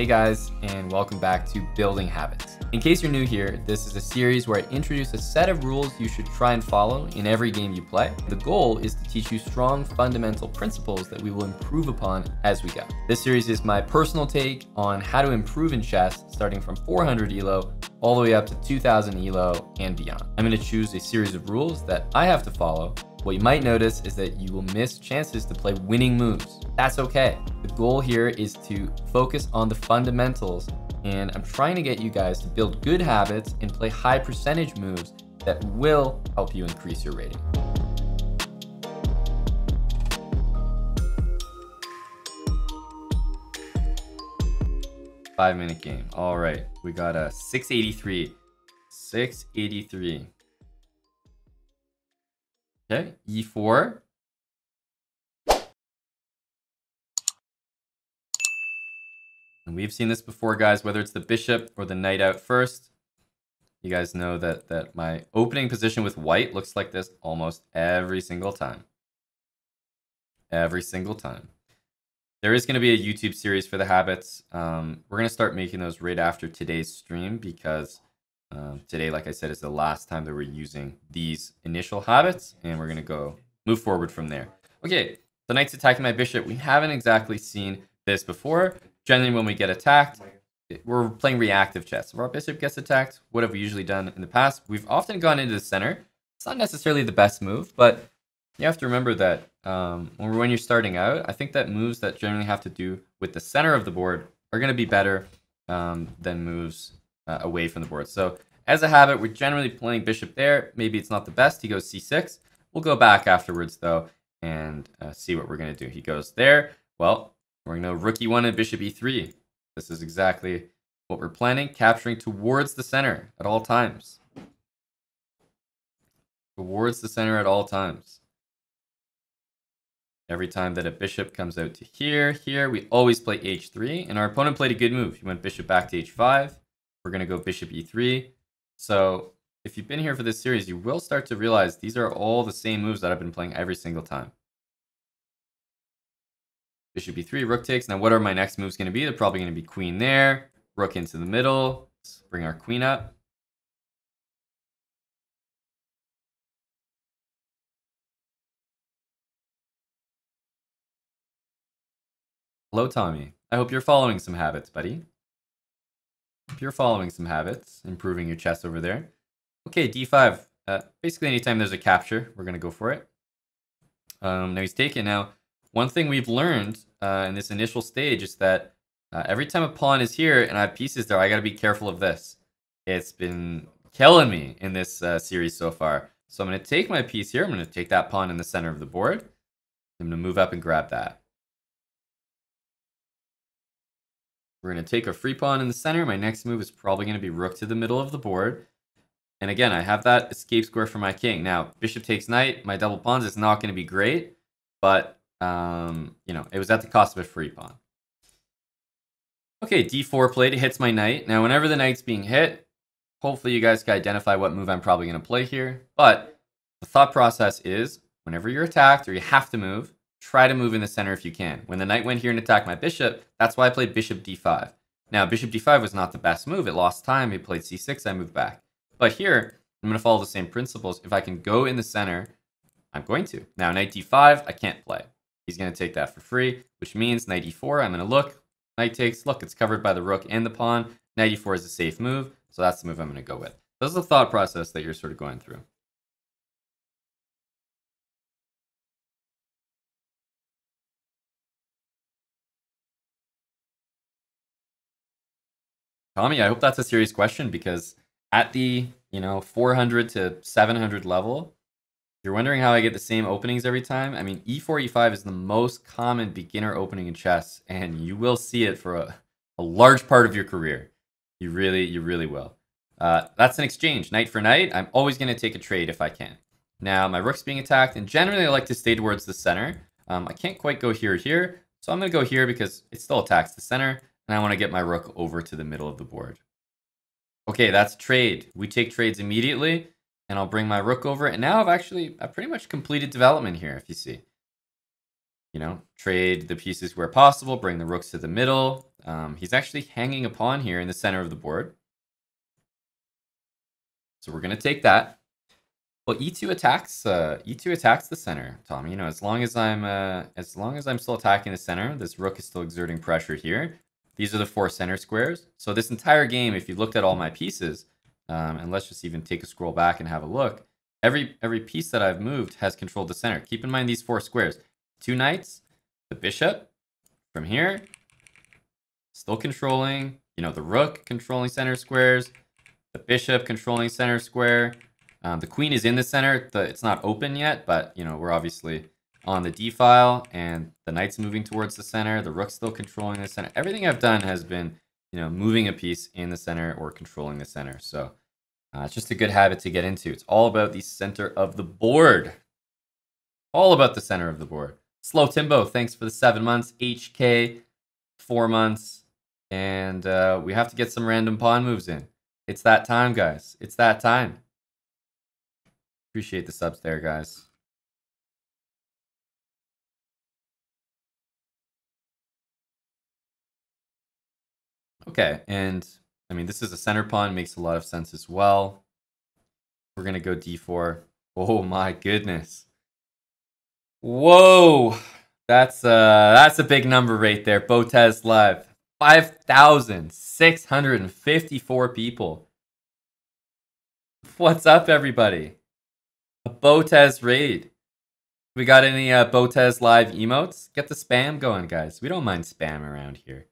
Hey guys, and welcome back to Building Habits. In case you're new here, this is a series where I introduce a set of rules you should try and follow in every game you play. The goal is to teach you strong fundamental principles that we will improve upon as we go. This series is my personal take on how to improve in chess, starting from 400 ELO all the way up to 2000 ELO and beyond. I'm going to choose a series of rules that I have to follow. What you might notice is that you will miss chances to play winning moves. That's okay. The goal here is to focus on the fundamentals, and I'm trying to get you guys to build good habits and play high percentage moves that will help you increase your rating. Five-minute game. All right, we got a 683. 683. Okay, E4. And we've seen this before, guys, whether it's the bishop or the knight out first. You guys know that my opening position with white looks like this almost every single time. Every single time. There is going to be a YouTube series for the habits. We're going to start making those right after today's stream because today, like I said, is the last time that we're using these initial habits, and we're going to move forward from there. Okay, the knight's attacking my bishop. We haven't exactly seen this before. Generally, when we get attacked, we're playing reactive chess. If our bishop gets attacked, what have we usually done in the past? We've often gone into the center. It's not necessarily the best move, but you have to remember that when you're starting out, I think that moves that generally have to do with the center of the board are going to be better than moves away from the board. So as a habit, we're generally playing bishop there. Maybe it's not the best. He goes c6. We'll go back afterwards, though, and see what we're going to do. He goes there. Well, we're going to rook e1 and bishop e3. This is exactly what we're planning, capturing towards the center at all times. Towards the center at all times. Every time that a bishop comes out to here, we always play h3, and our opponent played a good move. He went bishop back to h5. We're going to go bishop e3. So if you've been here for this series, you will start to realize these are all the same moves that I've been playing every single time. Bishop e3, rook takes. Now, what are my next moves going to be? They're probably going to be queen there, rook into the middle. Let's bring our queen up. Hello, Tommy. I hope you're following some habits, buddy. Hope you're following some habits, improving your chess over there. Okay, d5. Basically, anytime there's a capture, we're going to go for it. Now he's taken. Now, one thing we've learned in this initial stage is that every time a pawn is here and I have pieces there, I got to be careful of this. It's been killing me in this series so far. So I'm going to take my piece here. I'm going to take that pawn in the center of the board. I'm going to move up and grab that. We're going to take a free pawn in the center. My next move is probably going to be rook to the middle of the board. And again, I have that escape square for my king. Now, bishop takes knight. My double pawns is not going to be great, but you know, it was at the cost of a free pawn. Okay, d4 played. It hits my knight. Now, whenever the knight's being hit, hopefully you guys can identify what move I'm probably going to play here. But the thought process is, whenever you're attacked or you have to move, try to move in the center if you can. When the knight went here and attacked my bishop, that's why I played bishop d5. Now, bishop d5 was not the best move. It lost time. He played c6. I moved back. But here, I'm going to follow the same principles. If I can go in the center, I'm going to. Now, knight d5, I can't play. He's going to take that for free, which means knight e4, I'm going to look. Knight takes, look, it's covered by the rook and the pawn. Knight e4 is a safe move, so that's the move I'm going to go with. This is the thought process that you're sort of going through. Tommy, I hope that's a serious question because at the 400 to 700 level, you're wondering how I get the same openings every time. I mean, e4, e5 is the most common beginner opening in chess, and you will see it for a large part of your career. You really will. That's an exchange, knight for knight. I'm always going to take a trade if I can. Now, my rook's being attacked, and generally I like to stay towards the center. I can't quite go here or here, so I'm going to go here because it still attacks the center, and I want to get my rook over to the middle of the board. Okay, that's trade. We take trades immediately, and I'll bring my rook over. And now I've pretty much completed development here, if you see. you know, trade the pieces where possible, bring the rooks to the middle. He's actually hanging a pawn here in the center of the board. So we're going to take that. Well, e2 attacks the center, Tom. You know, as long as I'm still attacking the center, this rook is still exerting pressure here. These are the 4 center squares. So this entire game, if you looked at all my pieces, and let's just even take a scroll back and have a look, every piece that I've moved has controlled the center. Keep in mind these 4 squares. 2 knights, the bishop from here, still controlling, you know, the rook controlling center squares, the bishop controlling center square. The queen is in the center. It's not open yet, but, you know, we're obviously on the d file, and the knight's moving towards the center. The rook's still controlling the center. Everything I've done has been, you know, moving a piece in the center or controlling the center. So it's just a good habit to get into. It's all about the center of the board. All about the center of the board. Slow Timbo, thanks for the 7 months. HK, 4 months. And we have to get some random pawn moves in. It's that time, guys. It's that time. Appreciate the subs there, guys. Okay, and I mean, this is a center pawn, makes a lot of sense as well. We're gonna go d4. Oh my goodness. Whoa, that's a big number right there. Botez live, 5,654 people. What's up, everybody? A Botez raid. We got any Botez live emotes? Get the spam going, guys. We don't mind spam around here.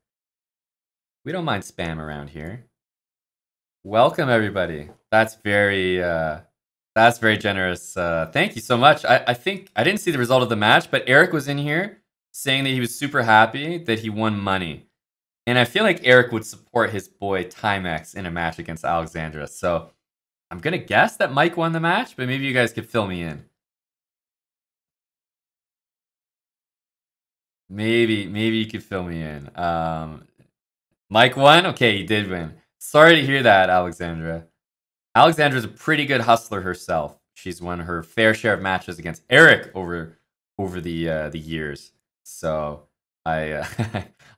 We don't mind spam around here. Welcome, everybody. That's very generous. Thank you so much. I think I didn't see the result of the match, but Eric was in here saying that he was super happy that he won money. And I feel like Eric would support his boy Timex in a match against Alexandra. So I'm going to guess that Mike won the match, but maybe you guys could fill me in. Maybe you could fill me in. Mike won? Okay, he did win. Sorry to hear that, Alexandra. Alexandra's a pretty good hustler herself. She's won her fair share of matches against Eric over the years. So I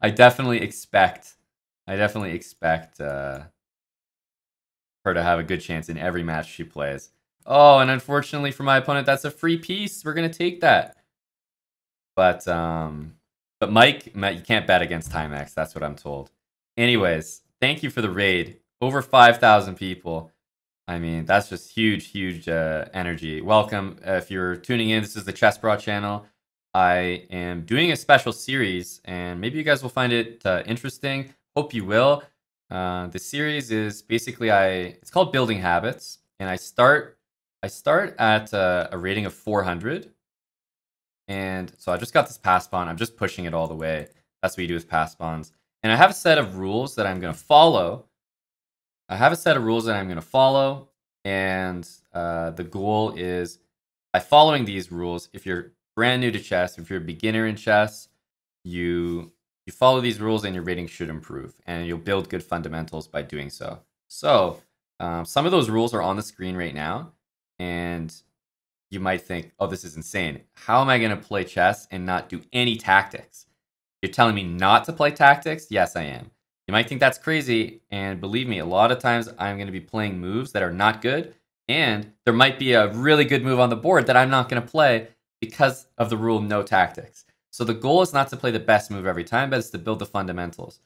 I definitely expect her to have a good chance in every match she plays. Oh, and unfortunately for my opponent, that's a free piece. We're gonna take that. But Mike, you can't bet against Timex. That's what I'm told. Anyways, thank you for the raid. Over 5,000 people. I mean, that's just huge energy. Welcome. If you're tuning in, this is the chessbrah channel. I am doing a special series, and maybe you guys will find it interesting. Hope you will. The series is basically it's called Building Habits, and I start at a rating of 400, and so I just got this pass pawn. I'm just pushing it all the way. That's what you do with pass pawns. And I have a set of rules that I'm going to follow. And the goal is, by following these rules, if you're brand new to chess, if you're a beginner in chess, you follow these rules and your rating should improve, and you'll build good fundamentals by doing so. So some of those rules are on the screen right now, and you might think, oh, this is insane. How am I going to play chess and not do any tactics? You're telling me not to play tactics? Yes, I am. You might think that's crazy, and believe me, a lot of times I'm going to be playing moves that are not good, and there might be a really good move on the board that I'm not going to play because of the rule no tactics. So the goal is not to play the best move every time, but it's to build the fundamentals.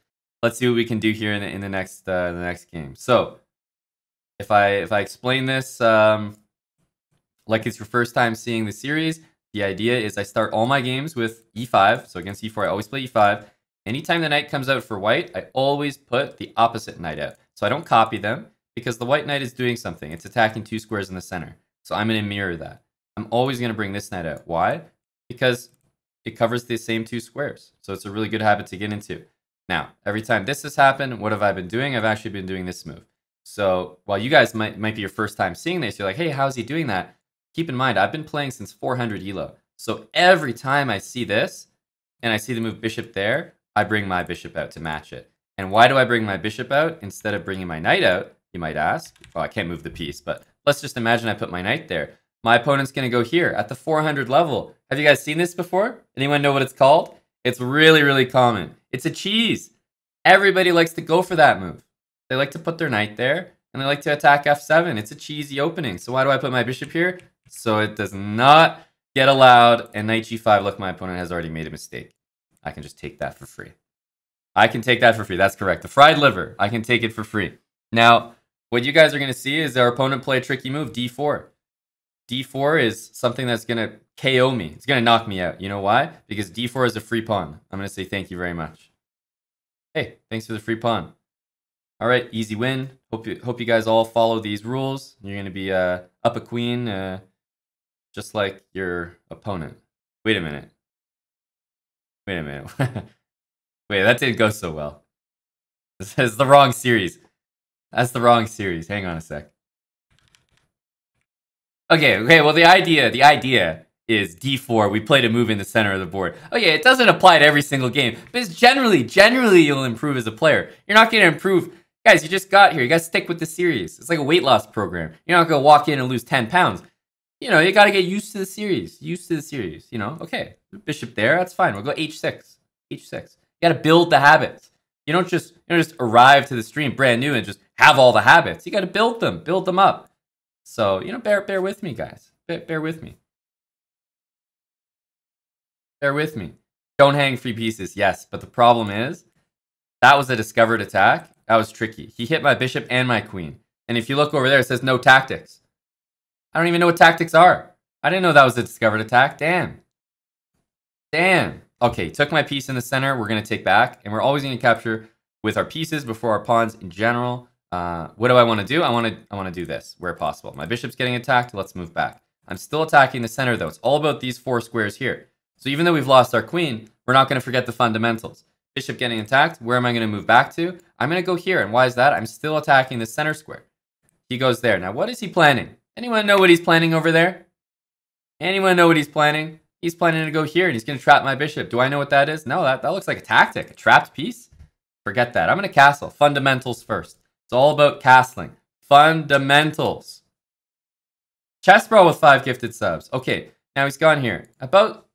Let's see what we can do here in the next game. So if I explain this like it's your first time seeing the series, the idea is I start all my games with e5. So against e4, I always play e5. Anytime the knight comes out for white, I always put the opposite knight out. So I don't copy them because the white knight is doing something. It's attacking 2 squares in the center. So I'm going to mirror that. I'm always going to bring this knight out. Why? Because it covers the same 2 squares. So it's a really good habit to get into. Now, every time this has happened, what have I been doing? I've actually been doing this move. So while you guys might be your first time seeing this, you're like, hey, how's he doing that? Keep in mind, I've been playing since 400 ELO. So every time I see this, and I see the move bishop there, I bring my bishop out to match it. And why do I bring my bishop out instead of bringing my knight out, you might ask? Well, I can't move the piece, but let's just imagine I put my knight there. My opponent's going to go here at the 400 level. Have you guys seen this before? Anyone know what it's called? It's really, really common. It's a cheese. Everybody likes to go for that move. They like to put their knight there, and they like to attack f7. It's a cheesy opening. So why do I put my bishop here? So it does not get allowed, and knight g5. Look, my opponent has already made a mistake. I can just take that for free. I can take that for free. That's correct. The fried liver. I can take it for free. Now, what you guys are going to see is our opponent play a tricky move, d4. d4 is something that's going to KO me. It's going to knock me out. You know why? Because d4 is a free pawn. I'm going to say thank you very much. Hey, thanks for the free pawn. All right, easy win. Hope you guys all follow these rules. You're going to be up a queen just like your opponent. Wait a minute. Wait a minute. Wait, that didn't go so well. This is the wrong series. That's the wrong series. Hang on a sec. Okay, well, the idea is d4. We played a move in the center of the board. Okay, it doesn't apply to every single game, but it's generally you'll improve as a player. You're not going to improve. Guys, you just got here. You got to stick with the series. It's like a weight loss program. You're not going to walk in and lose 10 pounds. You know, you got to get used to the series. You know, okay, bishop there. That's fine. We'll go h6. h6. You got to build the habits. You don't just arrive to the stream brand new and just have all the habits. You got to build them up. So, you know, bear with me, guys. Bear with me. Bear with me. Don't hang free pieces, yes. But the problem is, that was a discovered attack. That was tricky. He hit my bishop and my queen. And if you look over there, it says no tactics. I don't even know what tactics are. I didn't know that was a discovered attack. Damn. Okay, took my piece in the center. We're going to take back. And we're always going to capture with our pieces before our pawns in general. What do I want to do? I want to do this where possible. My bishop's getting attacked. Let's move back. I'm still attacking the center, though. It's all about these 4 squares here. So even though we've lost our queen, we're not going to forget the fundamentals. Bishop getting attacked. Where am I going to move back to? I'm going to go here. And why is that? I'm still attacking the center square. He goes there. Now, what is he planning? Anyone know what he's planning over there? Anyone know what he's planning? He's planning to go here, and he's going to trap my bishop. Do I know what that is? No, that looks like a tactic. A trapped piece? Forget that. I'm going to castle. Fundamentals first. It's all about castling. Fundamentals. Chessbrah with 5 gifted subs. Okay, now he's gone here. About,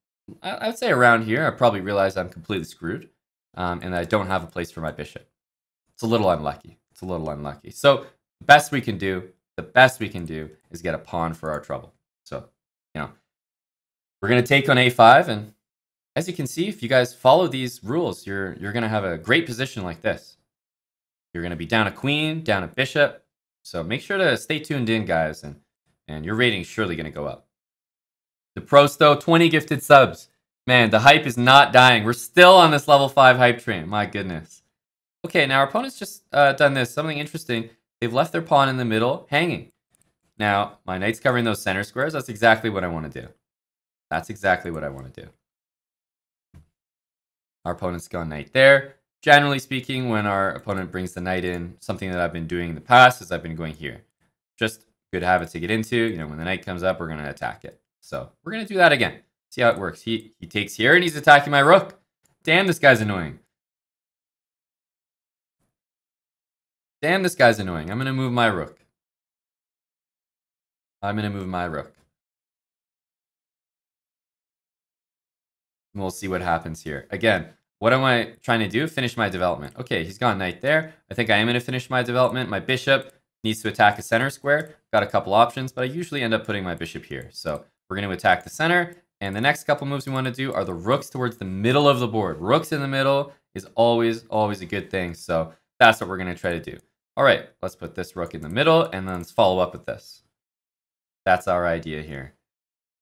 I would say around here. I probably realized I'm completely screwed. And I don't have a place for my bishop. It's a little unlucky. So the best we can do is get a pawn for our trouble. So, you know, we're going to take on a5. And as you can see, if you guys follow these rules, you're going to have a great position like this. You're going to be down a queen, down a bishop. So make sure to stay tuned in, guys. And your rating's surely going to go up. The pros, though, 20 gifted subs. Man, the hype is not dying. We're still on this level 5 hype train. My goodness. Okay, now our opponent's just done this. Something interesting. They've left their pawn in the middle, hanging. Now, my knight's covering those center squares. That's exactly what I want to do. Our opponent's gone knight there. Generally speaking, when our opponent brings the knight in, something that I've been doing in the past is I've been going here. Just good habit to get into. You know, when the knight comes up, we're going to attack it. So we're going to do that again. See how it works. He takes here and he's attacking my rook. Damn, this guy's annoying. I'm going to move my rook. And we'll see what happens here. Again, what am I trying to do? Finish my development. Okay, he's gone knight there. I think I am going to finish my development. My bishop needs to attack a center square. Got a couple options, but I usually end up putting my bishop here. So we're going to attack the center. And the next couple moves we want to do are the rooks towards the middle of the board. Rooks in the middle is always a good thing. So that's what we're going to try to do. All right, let's put this rook in the middle, and then let's follow up with this. That's our idea here.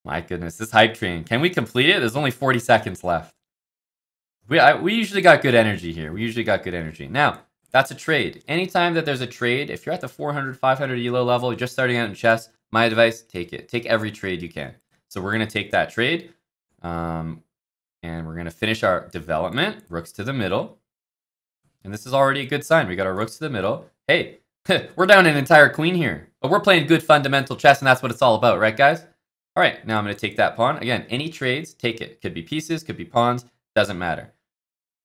My goodness, this hype train. Can we complete it? There's only 40 seconds left. We usually got good energy here. Now, that's a trade. Anytime that there's a trade, if you're at the 400, 500 ELO level, you're just starting out in chess, my advice, take it. Take every trade you can. So we're going to take that trade, and we're going to finish our development. Rooks to the middle. And this is already a good sign. We got our rooks to the middle. Hey, we're down an entire queen here. But we're playing good fundamental chess, and that's what it's all about, right, guys? All right, now I'm going to take that pawn. Again, any trades, take it. Could be pieces, could be pawns, doesn't matter.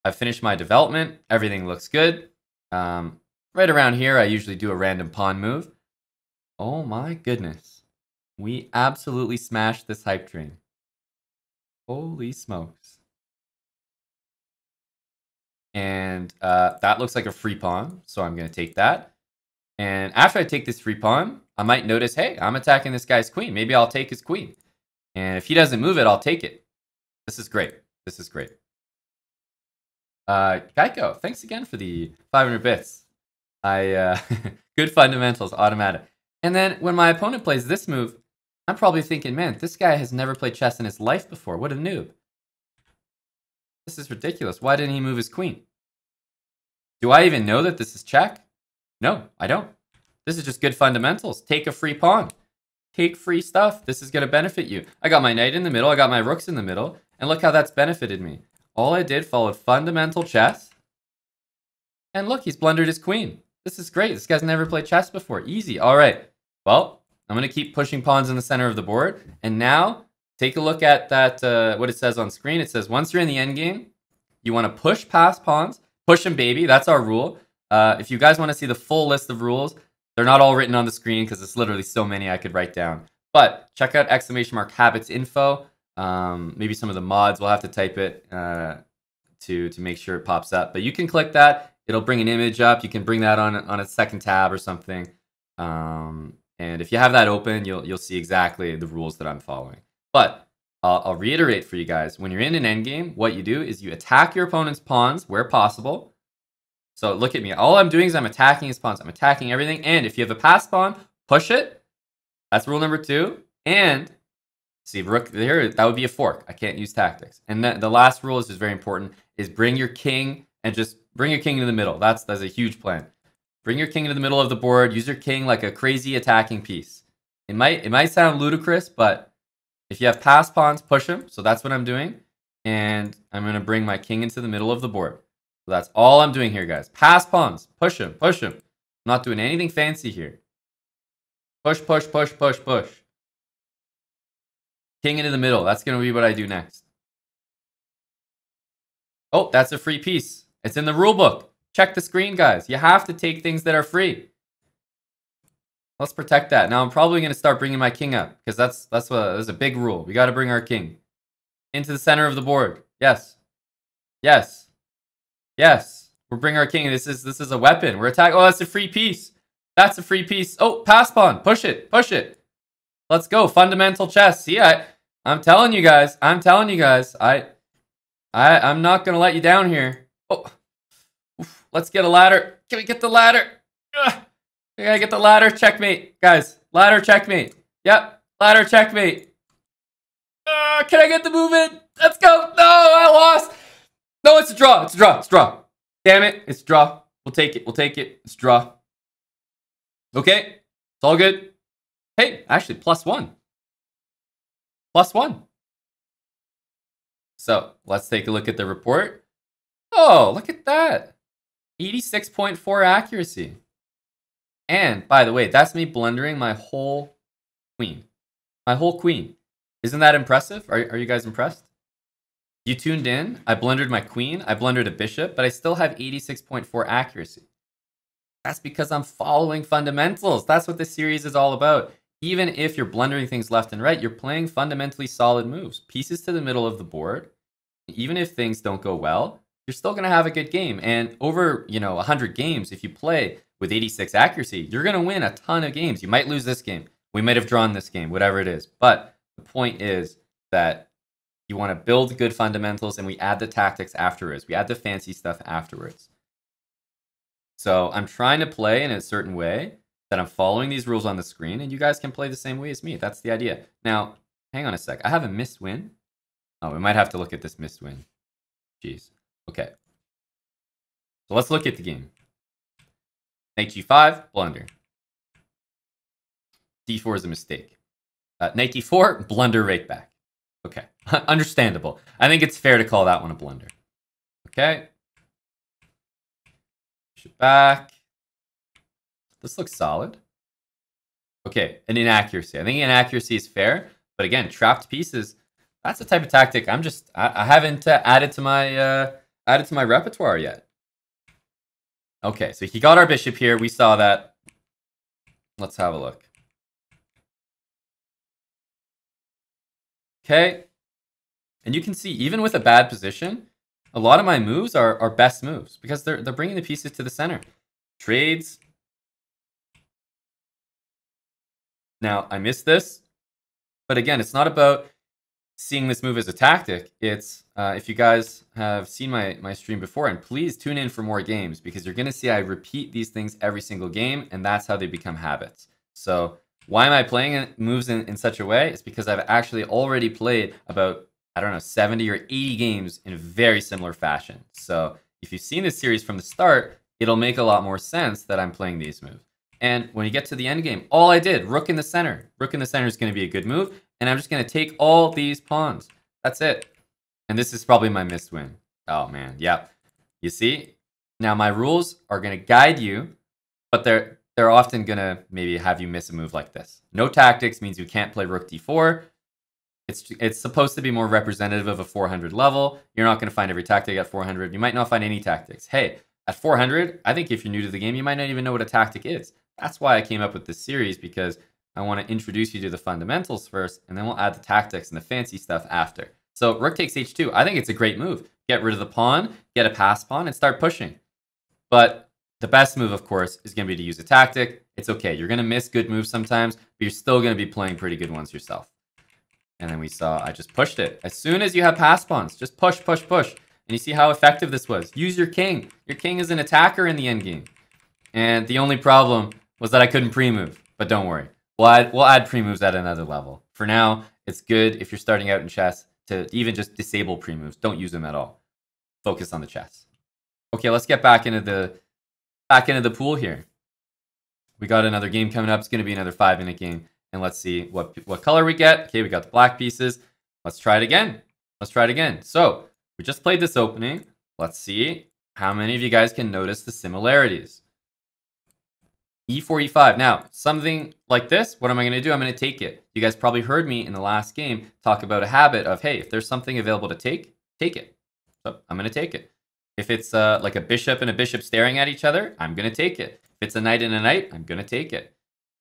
I've finished my development. Everything looks good. Right around here, I usually do a random pawn move. Oh my goodness. We absolutely smashed this hype train. Holy smokes. And that looks like a free pawn, so I'm going to take that. And after I take this free pawn, I might notice, hey, I'm attacking this guy's queen. Maybe I'll take his queen. And if he doesn't move it, I'll take it. This is great. This is great. Geico, thanks again for the 500 bits. Good fundamentals, automatic. And then when my opponent plays this move, I'm probably thinking, man, this guy has never played chess in his life before. What a noob. This is ridiculous. Why didn't he move his queen? Do I even know that this is check? No, I don't. This is just good fundamentals. Take a free pawn. Take free stuff. This is going to benefit you. I got my knight in the middle. I got my rooks in the middle. And look how that's benefited me. All I did followed fundamental chess. And look, he's blundered his queen. This is great. This guy's never played chess before. Easy. All right. Well, I'm going to keep pushing pawns in the center of the board. And now, take a look at that, what it says on screen. It says, once you're in the endgame, you want to push past pawns. Push them, baby. That's our rule. If you guys want to see the full list of rules, they're not all written on the screen because it's literally so many I could write down. But check out !habits info. Maybe some of the mods will have to type it to make sure it pops up. But you can click that. It'll bring an image up. You can bring that on a second tab or something. And if you have that open, you'll see exactly the rules that I'm following. But I'll reiterate for you guys. When you're in an endgame, what you do is you attack your opponent's pawns where possible. So look at me. All I'm doing is I'm attacking his pawns. I'm attacking everything. And if you have a passed pawn, push it. That's rule number 2. And see, rook there, that would be a fork. I can't use tactics. And the last rule is just very important, is bring your king and just bring your king into the middle. That's a huge plan. Bring your king into the middle of the board. Use your king like a crazy attacking piece. It might sound ludicrous, but if you have passed pawns, push him. So that's what I'm doing. And I'm going to bring my king into the middle of the board. So that's all I'm doing here, guys. Pass pawns. Push him. Push him. I'm not doing anything fancy here. Push, push, push, push, push. King into the middle. That's going to be what I do next. Oh, that's a free piece. It's in the rule book. Check the screen, guys. You have to take things that are free. Let's protect that. Now I'm probably going to start bringing my king up because that's a big rule. We got to bring our king into the center of the board. Yes. Yes. Yes. We'll bring our king. This is a weapon. We're attacking. Oh, that's a free piece. That's a free piece. Oh, pass pawn. Push it. Push it. Let's go. Fundamental chess. See, I'm telling you guys. I'm telling you guys. I'm not going to let you down here. Oh. Oof. Let's get a ladder. Can we get the ladder? Ugh. I gotta get the ladder. Checkmate. Guys, ladder checkmate. Yep, ladder checkmate. Can I get the move in? Let's go. No, I lost. No, it's a draw. It's a draw. It's a draw. Damn it. It's a draw. We'll take it. We'll take it. It's a draw. Okay. It's all good. Hey, actually, +1. +1. So, let's take a look at the report. Oh, look at that. 86.4 accuracy. And, by the way, that's me blundering my whole queen. My whole queen. Isn't that impressive? Are you guys impressed? You tuned in. I blundered my queen. I blundered a bishop, but I still have 86.4 accuracy. That's because I'm following fundamentals. That's what this series is all about. Even if you're blundering things left and right, you're playing fundamentally solid moves. Pieces to the middle of the board. Even if things don't go well, you're still going to have a good game. And over, 100 games, if you play with 86 accuracy, you're going to win a ton of games. You might lose this game. We might have drawn this game, whatever it is. But the point is that you want to build good fundamentals, and we add the tactics afterwards. We add the fancy stuff afterwards. So I'm trying to play in a certain way that I'm following these rules on the screen, and you guys can play the same way as me. That's the idea. Now, hang on a sec. I have a missed win. Oh, we might have to look at this missed win. Jeez. Okay. So let's look at the game. Knight g5, blunder. d4 is a mistake. Knight d4, blunder right back. Okay. Understandable. I think it's fair to call that one a blunder. Okay. Bishop back. This looks solid. Okay, an inaccuracy. I think inaccuracy is fair, but again, trapped pieces, that's the type of tactic I haven't added to my repertoire yet. Okay, so he got our bishop here. We saw that. Let's have a look. Okay. And you can see, even with a bad position, a lot of my moves are best moves because they're bringing the pieces to the center. Trades. Now, I missed this. But again, it's not about seeing this move as a tactic. It's, if you guys have seen my stream before, and please tune in for more games, because you're going to see I repeat these things every single game, and that's how they become habits. So why am I playing moves in such a way? It's because I've actually already played about, I don't know, 70 or 80 games in a very similar fashion. So if you've seen this series from the start, it'll make a lot more sense that I'm playing these moves. And when you get to the end game, all I did, rook in the center. Rook in the center is going to be a good move, and I'm just going to take all these pawns. That's it. And this is probably my missed win. Oh, man. Yep. You see? Now, my rules are going to guide you, but they're often going to maybe have you miss a move like this. No tactics means you can't play rook d4. It's supposed to be more representative of a 400 level. You're not going to find every tactic at 400. You might not find any tactics. Hey, at 400, I think if you're new to the game, you might not even know what a tactic is. That's why I came up with this series, because I want to introduce you to the fundamentals first, and then we'll add the tactics and the fancy stuff after. So rook takes h2. I think it's a great move. Get rid of the pawn, get a pass pawn, and start pushing. But the best move, of course, is going to be to use a tactic. It's okay. You're going to miss good moves sometimes, but you're still going to be playing pretty good ones yourself. And then we saw I just pushed it. As soon as you have pass pawns, just push, push, push. And you see how effective this was. Use your king. Your king is an attacker in the endgame. And the only problem was that I couldn't pre-move. But don't worry. We'll add pre-moves at another level. For now, it's good if you're starting out in chess to even just disable pre-moves. Don't use them at all. Focus on the chess. Okay, let's get back into the pool here. We got another game coming up. It's going to be another 5-minute game. And let's see what color we get. Okay, we got the black pieces. Let's try it again. Let's try it again. So we just played this opening. Let's see how many of you guys can notice the similarities. E4, E5. Now, something like this, what am I going to do? I'm going to take it. You guys probably heard me in the last game talk about a habit of, hey, if there's something available to take it. So I'm going to take it. If it's like a bishop and a bishop staring at each other, I'm going to take it. If it's a knight and a knight, I'm going to take it.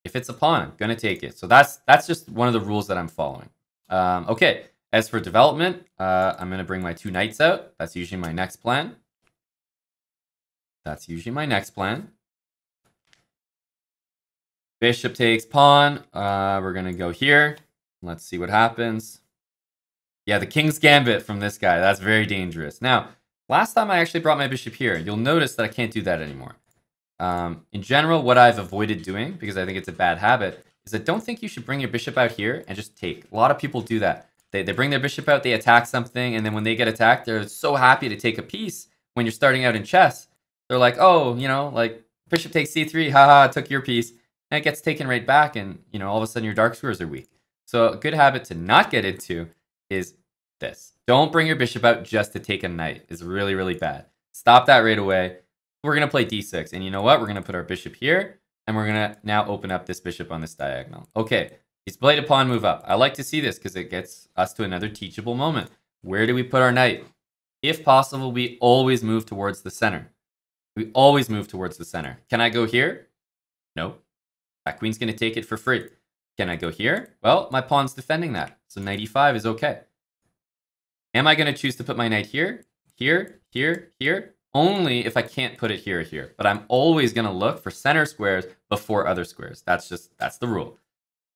If it's a pawn, I'm going to take it. So that's just one of the rules that I'm following. Okay, as for development, I'm going to bring my 2 knights out. That's usually my next plan. Bishop takes pawn. We're going to go here. Let's see what happens. Yeah, the king's gambit from this guy. That's very dangerous. Now, last time I actually brought my bishop here. You'll notice that I can't do that anymore. In general, what I've avoided doing, because I think it's a bad habit, is I don't think you should bring your bishop out here and just take. A lot of people do that. They bring their bishop out, they attack something, and then when they get attacked, they're so happy to take a piece when you're starting out in chess. They're like, oh, you know, like, bishop takes c3, haha, took your piece. And it gets taken right back, and, you know, all of a sudden your dark squares are weak. So a good habit to not get into is this. Don't bring your bishop out just to take a knight. It's really, really bad. Stop that right away. We're going to play d6. And you know what? We're going to put our bishop here. And we're going to now open up this bishop on this diagonal. Okay. He's played a pawn move up. I like to see this because it gets us to another teachable moment. Where do we put our knight? If possible, we always move towards the center. We always move towards the center. Can I go here? No. That queen's going to take it for free. Can I go here? Well, my pawn's defending that. So knight e5 is okay. Am I going to choose to put my knight here? Here? Here? Here? Only if I can't put it here or here. But I'm always going to look for center squares before other squares. That's the rule.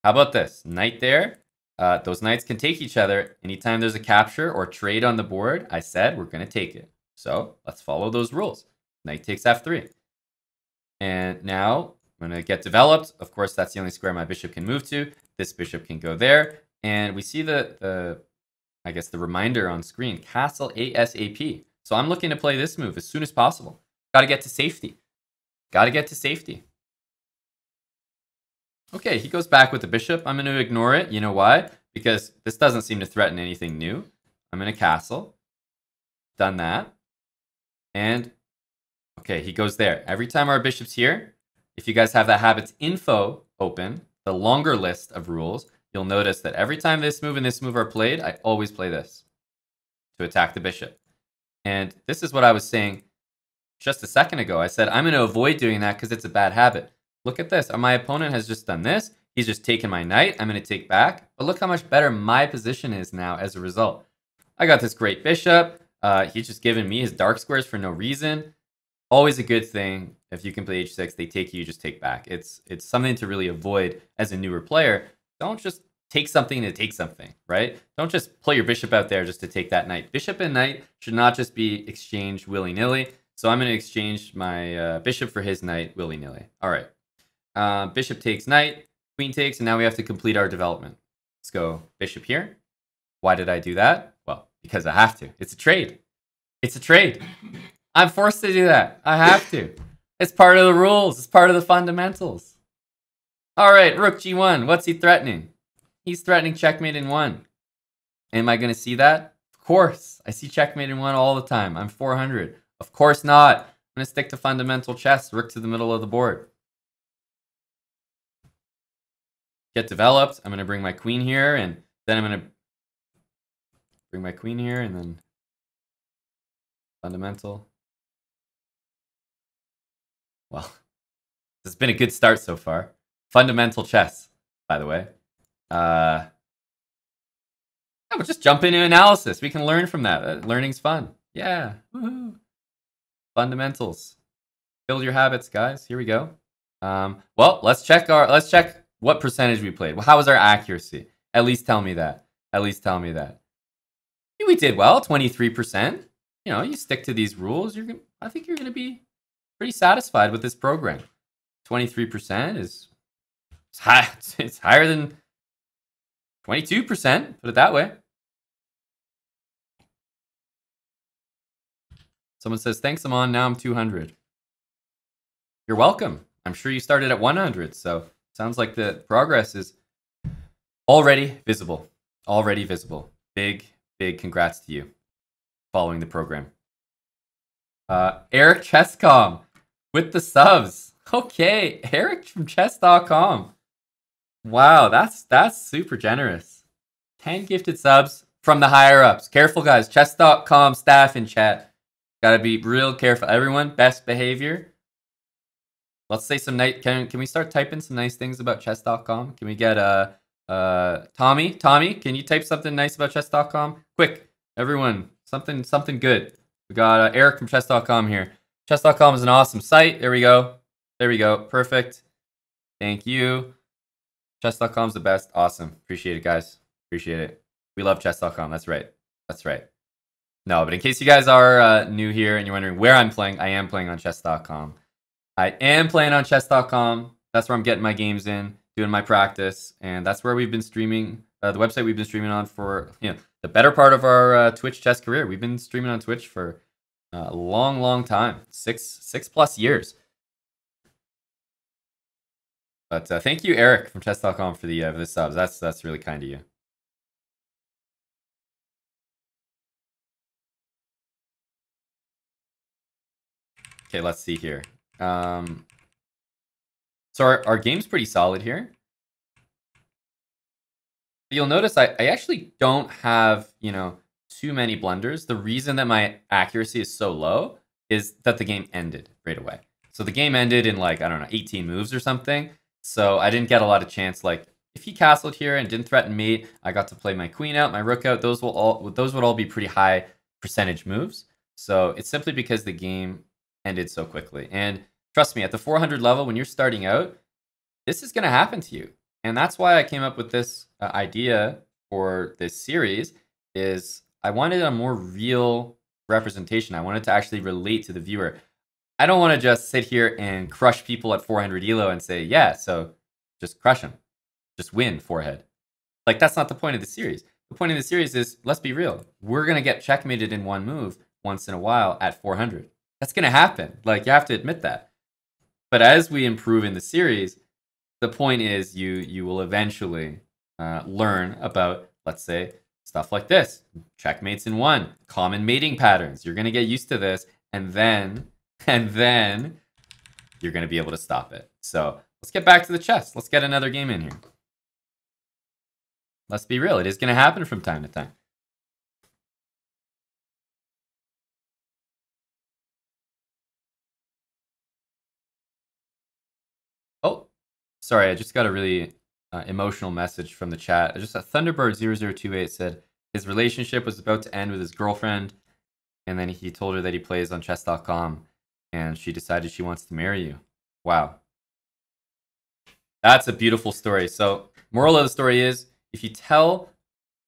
How about this? Knight there. Those knights can take each other. Anytime there's a capture or trade on the board, I said we're going to take it. So let's follow those rules. Knight takes f3. And now I'm going to get developed. Of course, that's the only square my bishop can move to. This bishop can go there. And we see the reminder on screen. Castle ASAP. So I'm looking to play this move as soon as possible. Got to get to safety. Okay, he goes back with the bishop. I'm going to ignore it. You know why? Because this doesn't seem to threaten anything new. I'm going to castle. Done that. And, okay, he goes there. Every time our bishop's here, if you guys have that habits info open, the longer list of rules, you'll notice that every time this move and this move are played, I always play this to attack the bishop. And this is what I was saying just a second ago. I said, I'm going to avoid doing that because it's a bad habit. Look at this. My opponent has just done this. He's just taken my knight. I'm going to take back. But look how much better my position is now as a result. I got this great bishop. He's just giving me his dark squares for no reason. Always a good thing. If you can play h6, they take you just take back. It's something to really avoid as a newer player. Don't just take something to take something, right? Don't just play your bishop out there just to take that knight. Bishop and knight should not just be exchanged willy-nilly. So I'm going to exchange my bishop for his knight willy-nilly. All right. Bishop takes knight, queen takes, and now we have to complete our development. Let's go bishop here. Why did I do that? Well, because I have to. It's a trade. It's a trade. I'm forced to do that. I have to. It's part of the rules. It's part of the fundamentals. All right, rook g1. What's he threatening? He's threatening checkmate in 1. Am I going to see that? Of course. I see checkmate in 1 all the time. I'm 400. Of course not. I'm going to stick to fundamental chess. Rook to the middle of the board. Get developed. I'm going to bring my queen here, and then I'm going to bring my queen here, and then fundamental. Well, this has been a good start so far. Fundamental chess, by the way. We'll just jump into analysis. We can learn from that. Learning's fun. Yeah. Woohoo. Fundamentals. Build your habits, guys. Here we go. Well, let's check what percentage we played. Well, how was our accuracy? At least tell me that. At least tell me that. We did well, 23%. You know, you stick to these rules, I think you're going to be pretty satisfied with this program. 23% is high. It's higher than 22%, put it that way. Someone says, thanks, Aman. Now I'm 200. You're welcome. I'm sure you started at 100, so sounds like the progress is already visible. Already visible. Big congrats to you following the program. Eric Chesscom with the subs. Okay, Eric from chess.com. Wow, that's super generous. 10 gifted subs from the higher ups. Careful, guys. Chess.com staff in chat. Gotta be real careful. Everyone, best behavior. Let's say some nice. Can we start typing some nice things about chess.com? Can we get Tommy? Tommy, can you type something nice about chess.com? Quick, everyone, something good. We got Eric from chess.com here. Chess.com is an awesome site. There we go. There we go. Perfect. Thank you. Chess.com is the best. Awesome. Appreciate it, guys. Appreciate it. We love chess.com. That's right. That's right. No, but in case you guys are new here and you're wondering where I'm playing, I am playing on chess.com. I am playing on chess.com. That's where I'm getting my games in, doing my practice, and that's where we've been streaming. The website we've been streaming on for the better part of our Twitch chess career. We've been streaming on Twitch for a long time, six plus years. But thank you, Eric from chess.com for the subs. That's really kind of you. Okay, let's see here. So our game's pretty solid here. You'll notice I actually don't have, too many blunders. The reason that my accuracy is so low is that the game ended right away. So the game ended in 18 moves or something. So I didn't get a lot of chance. Like if he castled here and didn't threaten mate, I got to play my queen out, my rook out. Those would all be pretty high percentage moves. So it's simply because the game ended so quickly. And trust me, at the 400 level, when you're starting out, this is going to happen to you. And that's why I came up with this idea for this series is I wanted a more real representation. I wanted to actually relate to the viewer. I don't want to just sit here and crush people at 400 ELO and say, yeah, so just crush them. Just win, forehead. Like, that's not the point of the series. The point of the series is, let's be real. We're going to get checkmated in one move once in a while at 400. That's going to happen. Like, you have to admit that. But as we improve in the series, the point is you will eventually learn about, let's say, stuff like this. Checkmates in one. Common mating patterns. You're going to get used to this. And then you're going to be able to stop it. So let's get back to the chess. Let's get another game in here. Let's be real. It is going to happen from time to time. Oh, sorry. I just got a really emotional message from the chat. Just a Thunderbird0028 said, his relationship was about to end with his girlfriend, and then he told her that he plays on chess.com, and she decided she wants to marry you. Wow. That's a beautiful story. So, moral of the story is, if you tell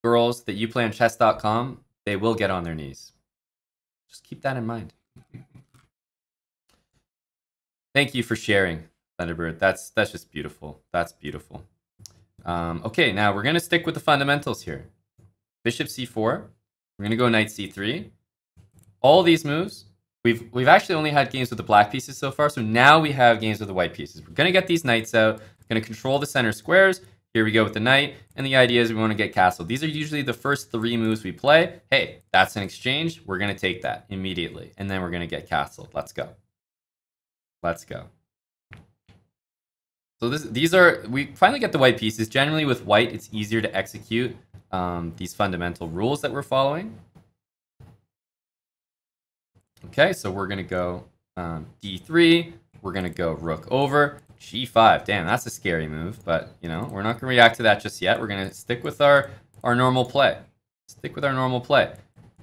girls that you play on chess.com, they will get on their knees. Just keep that in mind. Thank you for sharing, Thunderbird. That's just beautiful. That's beautiful. Okay, now we're going to stick with the fundamentals here. Bishop c4. We're going to go knight c3. All these moves, we've actually only had games with the black pieces so far, so now we have games with the white pieces. We're going to get these knights out. We're going to control the center squares. Here we go with the knight, and the idea is we want to get castle. These are usually the first 3 moves we play. Hey, that's an exchange. We're going to take that immediately, and then we're going to get castle. Let's go. Let's go. So we finally get the white pieces. Generally with white, it's easier to execute these fundamental rules that we're following. Okay, so we're going to go d3. We're going to go rook over. g5. Damn, that's a scary move, but you know, we're not going to react to that just yet. We're going to stick with our normal play. Stick with our normal play.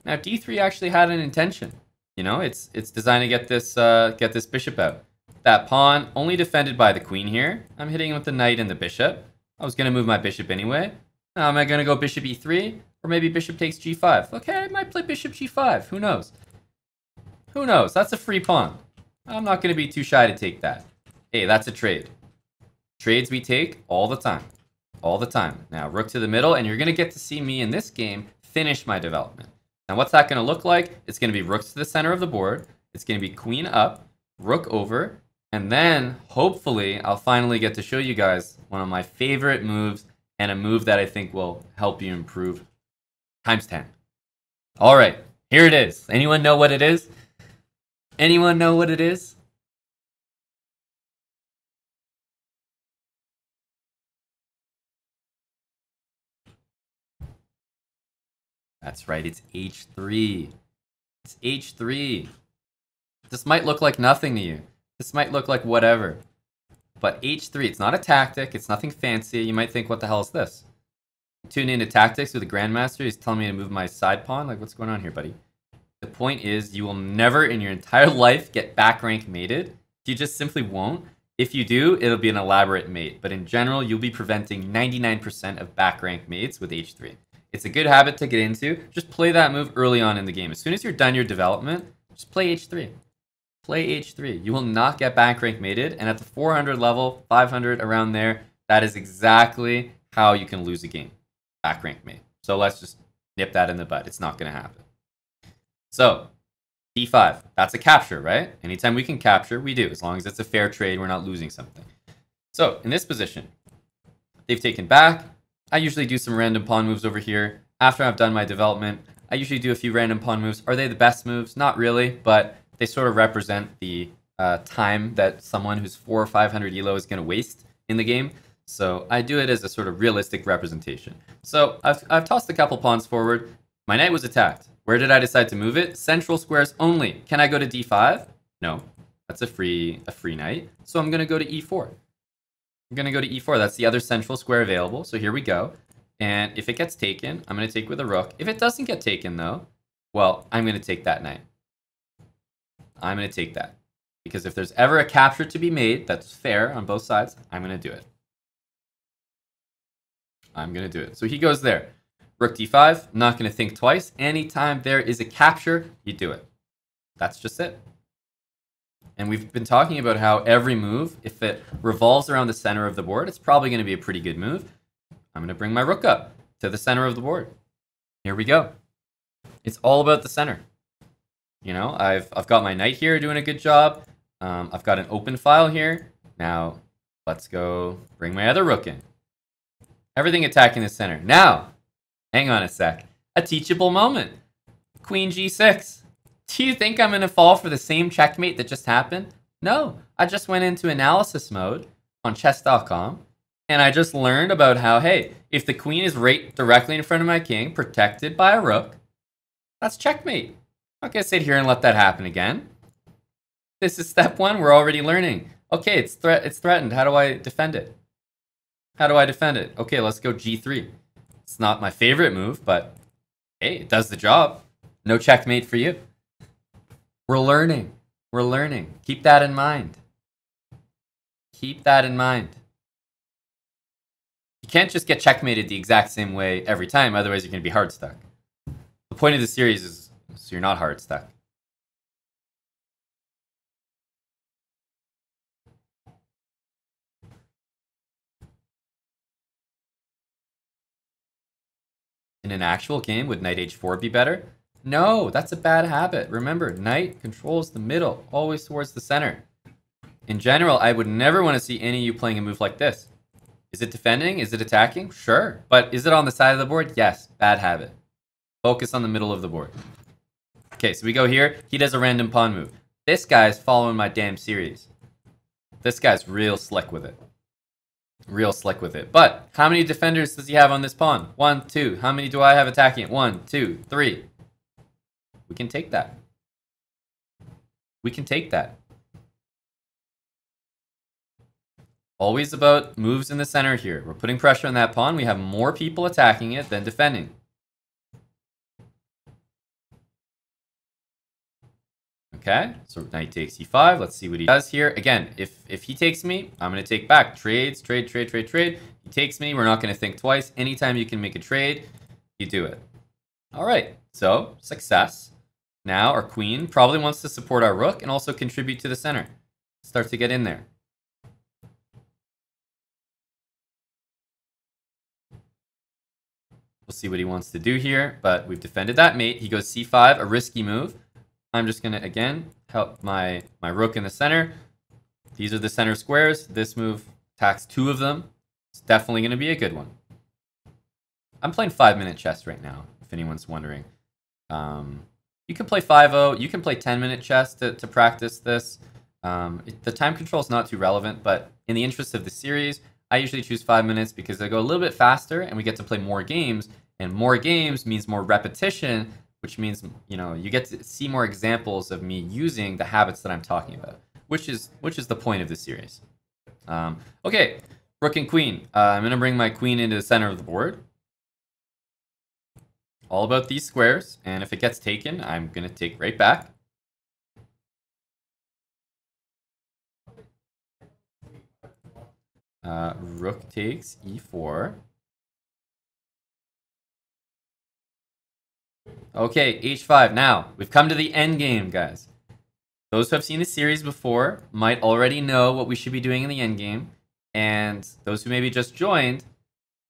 Now d3 actually had an intention. You know, it's designed to get this bishop out. That pawn only defended by the queen here. I'm hitting with the knight and the bishop. I was going to move my bishop anyway. Now am I going to go bishop e3 or maybe bishop takes g5? Okay, I might play bishop g5. Who knows? Who knows? That's a free pawn. I'm not going to be too shy to take that. Hey, that's a trade. Trades we take all the time. All the time. Now, rook to the middle, and you're going to get to see me in this game finish my development. Now, what's that going to look like? It's going to be rooks to the center of the board. It's going to be queen up, rook over, and then, hopefully, I'll finally get to show you guys one of my favorite moves, and a move that I think will help you improve times 10. All right, here it is. Anyone know what it is? Anyone know what it is? That's right, it's h3. It's h3. This might look like nothing to you. This might look like whatever. But h3, it's not a tactic. It's nothing fancy. You might think, what the hell is this? Tune into tactics with the Grandmaster. He's telling me to move my side pawn. Like, what's going on here, buddy? The point is, you will never in your entire life get back rank mated. You just simply won't. If you do, it'll be an elaborate mate. But in general, you'll be preventing 99% of back rank mates with h3. It's a good habit to get into. Just play that move early on in the game. As soon as you're done your development, just play h3. Play h3. You will not get back rank mated. And at the 400 level, 500, around there, that is exactly how you can lose a game. Back rank mate. So let's just nip that in the bud. It's not going to happen. So, d5. That's a capture, right? Anytime we can capture, we do. As long as it's a fair trade, we're not losing something. So, in this position, they've taken back. I usually do some random pawn moves over here. After I've done my development, I usually do a few random pawn moves. Are they the best moves? Not really, but they sort of represent the time that someone who's 400 or 500 ELO is going to waste in the game. So I do it as a sort of realistic representation. So I've tossed a couple pawns forward. My knight was attacked. Where did I decide to move it? Central squares only. Can I go to d5? No, that's a free knight. So I'm going to go to e4. I'm going to go to e4. That's the other central square available. So here we go. And if it gets taken, I'm going to take with a rook. If it doesn't get taken, though, well, I'm going to take that knight. I'm going to take that. Because if there's ever a capture to be made that's fair on both sides, I'm going to do it. I'm going to do it. So he goes there. Rook d5, not going to think twice. Anytime there is a capture, you do it. That's just it. And we've been talking about how every move, if it revolves around the center of the board, it's probably going to be a pretty good move. I'm going to bring my rook up to the center of the board. Here we go. It's all about the center. You know, I've got my knight here doing a good job. I've got an open file here. Now, let's go bring my other rook in. Everything attacking the center. Now, hang on a sec. A teachable moment. Queen g6. Do you think I'm going to fall for the same checkmate that just happened? No. I just went into analysis mode on chess.com, and I just learned about how, hey, if the queen is right directly in front of my king, protected by a rook, that's checkmate. I'm not going to sit here and let that happen again. This is step 1. We're already learning. Okay, it's threatened. How do I defend it? How do I defend it? Okay, let's go g3. It's not my favorite move, but Hey, it does the job. No checkmate for you. We're learning. We're learning. Keep that in mind. Keep that in mind. You can't just get checkmated the exact same way every time, otherwise you're going to be hard stuck. The point of the series is so you're not hard stuck. In an actual game, would knight h4 be better? No, that's a bad habit. Remember, knight controls the middle, always towards the center. In general, I would never want to see any of you playing a move like this. Is it defending? Is it attacking? Sure. But is it on the side of the board? Yes. Bad habit. Focus on the middle of the board. Okay, so we go here. He does a random pawn move. This guy's following my damn series. This guy's real slick with it. Real slick with it. But how many defenders does he have on this pawn? 1, 2. How many do I have attacking it? 1, 2, 3. We can take that. We can take that. Always about moves in the center here. We're putting pressure on that pawn. We have more people attacking it than defending. Okay, so knight takes e5. Let's see what he does here. Again, if he takes me, I'm going to take back. Trades, trade, trade, trade, trade. He takes me. We're not going to think twice. Anytime you can make a trade, you do it. All right, so success. Now our queen probably wants to support our rook and also contribute to the center. Start to get in there. We'll see what he wants to do here, but we've defended that mate. He goes c5, a risky move. I'm just going to, again, help my rook in the center. These are the center squares. This move attacks 2 of them. It's definitely going to be a good one. I'm playing 5-minute chess right now, if anyone's wondering. You can play 5-0. You can play 10-minute chess to practice this. The time control is not too relevant, but in the interest of the series, I usually choose 5 minutes because they go a little bit faster and we get to play more games. And more games means more repetition, which means, you know, you get to see more examples of me using the habits that I'm talking about, which is the point of this series. Okay, rook and queen. I'm going to bring my queen into the center of the board. All about these squares, and if it gets taken, I'm going to take right back. Rook takes e4. Okay, h5. Now, we've come to the end game, guys. Those who have seen the series before might already know what we should be doing in the end game, and those who maybe just joined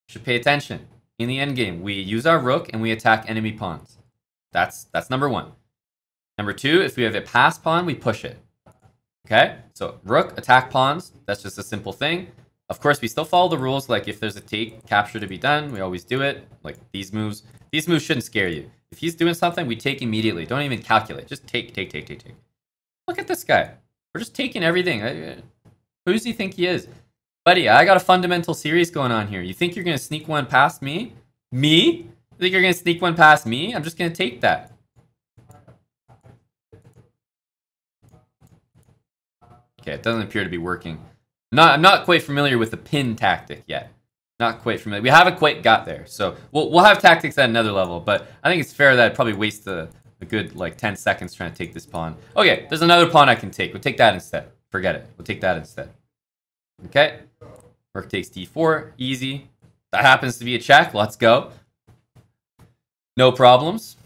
should pay attention. In the end game, we use our rook and we attack enemy pawns. That's number 1. Number 2, if we have a pass pawn, we push it. Okay, so rook, attack pawns. That's just a simple thing. Of course, we still follow the rules. Like if there's a take capture to be done, we always do it. Like these moves shouldn't scare you. If he's doing something, we take immediately. Don't even calculate. Just take. Look at this guy. We're just taking everything. Who does he think he is? Buddy, I got a fundamental series going on here. You think you're going to sneak one past me? Me? You think you're going to sneak one past me? I'm just going to take that. Okay, it doesn't appear to be working. I'm not quite familiar with the pin tactic yet. Not quite familiar. We haven't quite got there. So we'll have tactics at another level, but I think it's fair that I'd probably waste a good like 10 seconds trying to take this pawn. Okay, there's another pawn I can take. We'll take that instead. Forget it. We'll take that instead. Okay. Rook takes d4. Easy. That happens to be a check. Let's go. No problems.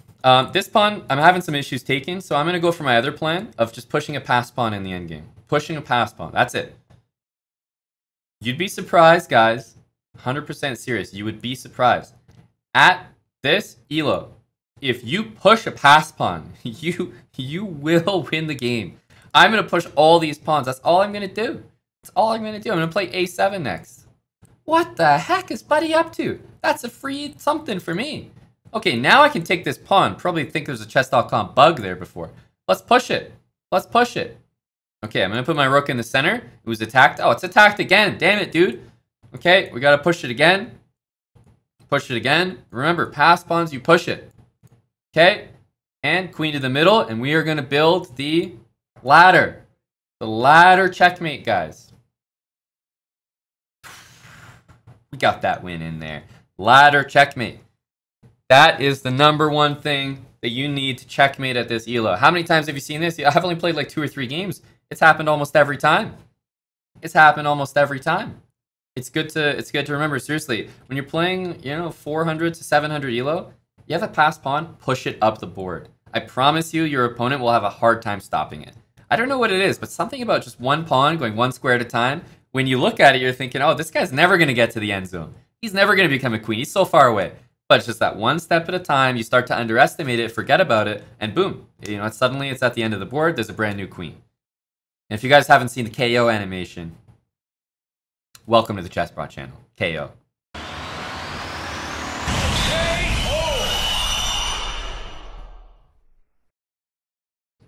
This pawn, I'm having some issues taking, so I'm going to go for my other plan of just pushing a pass pawn in the endgame. Pushing a pass pawn. That's it. You'd be surprised, guys. 100% serious. You would be surprised. At this ELO, if you push a pass pawn, you will win the game. I'm going to push all these pawns. That's all I'm going to do. That's all I'm going to do. I'm going to play a7 next. What the heck is Buddy up to? That's a free something for me. Okay, now I can take this pawn. Probably think there's a chess.com bug there before. Let's push it. Let's push it. Okay, I'm going to put my rook in the center. It was attacked. Oh, it's attacked again. Damn it, dude. Okay, we got to push it again. Push it again. Remember, pass pawns, you push it. Okay, and queen to the middle, and we are going to build the ladder. The ladder checkmate, guys. We got that win in there. Ladder checkmate. That is the #1 thing that you need to checkmate at this ELO. How many times have you seen this? I've only played like 2 or 3 games. It's happened almost every time. It's happened almost every time. It's good to remember, seriously, when you're playing, 400 to 700 ELO, you have a passed pawn, push it up the board. I promise you, your opponent will have a hard time stopping it. I don't know what it is, but something about just one pawn going one square at a time, when you look at it, you're thinking, oh, this guy's never going to get to the end zone. He's never going to become a queen. He's so far away. But it's just that one step at a time, you start to underestimate it, forget about it, and boom. Suddenly it's at the end of the board, there's a brand new queen. And if you guys haven't seen the KO animation, welcome to the chessbrah channel. KO.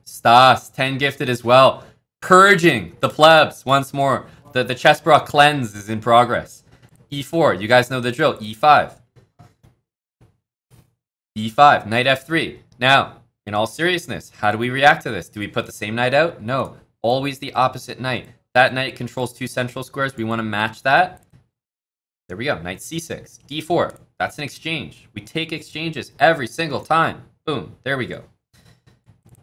Stas, 10 gifted as well. Purging the plebs once more. The chessbrah cleanse is in progress. E4, you guys know the drill. E5. E5, knight F3. Now, in all seriousness, how do we react to this? Do we put the same knight out? No. Always the opposite knight. That knight controls 2 central squares. We want to match that. There we go. Knight C6. D4. That's an exchange. We take exchanges every single time. Boom. There we go.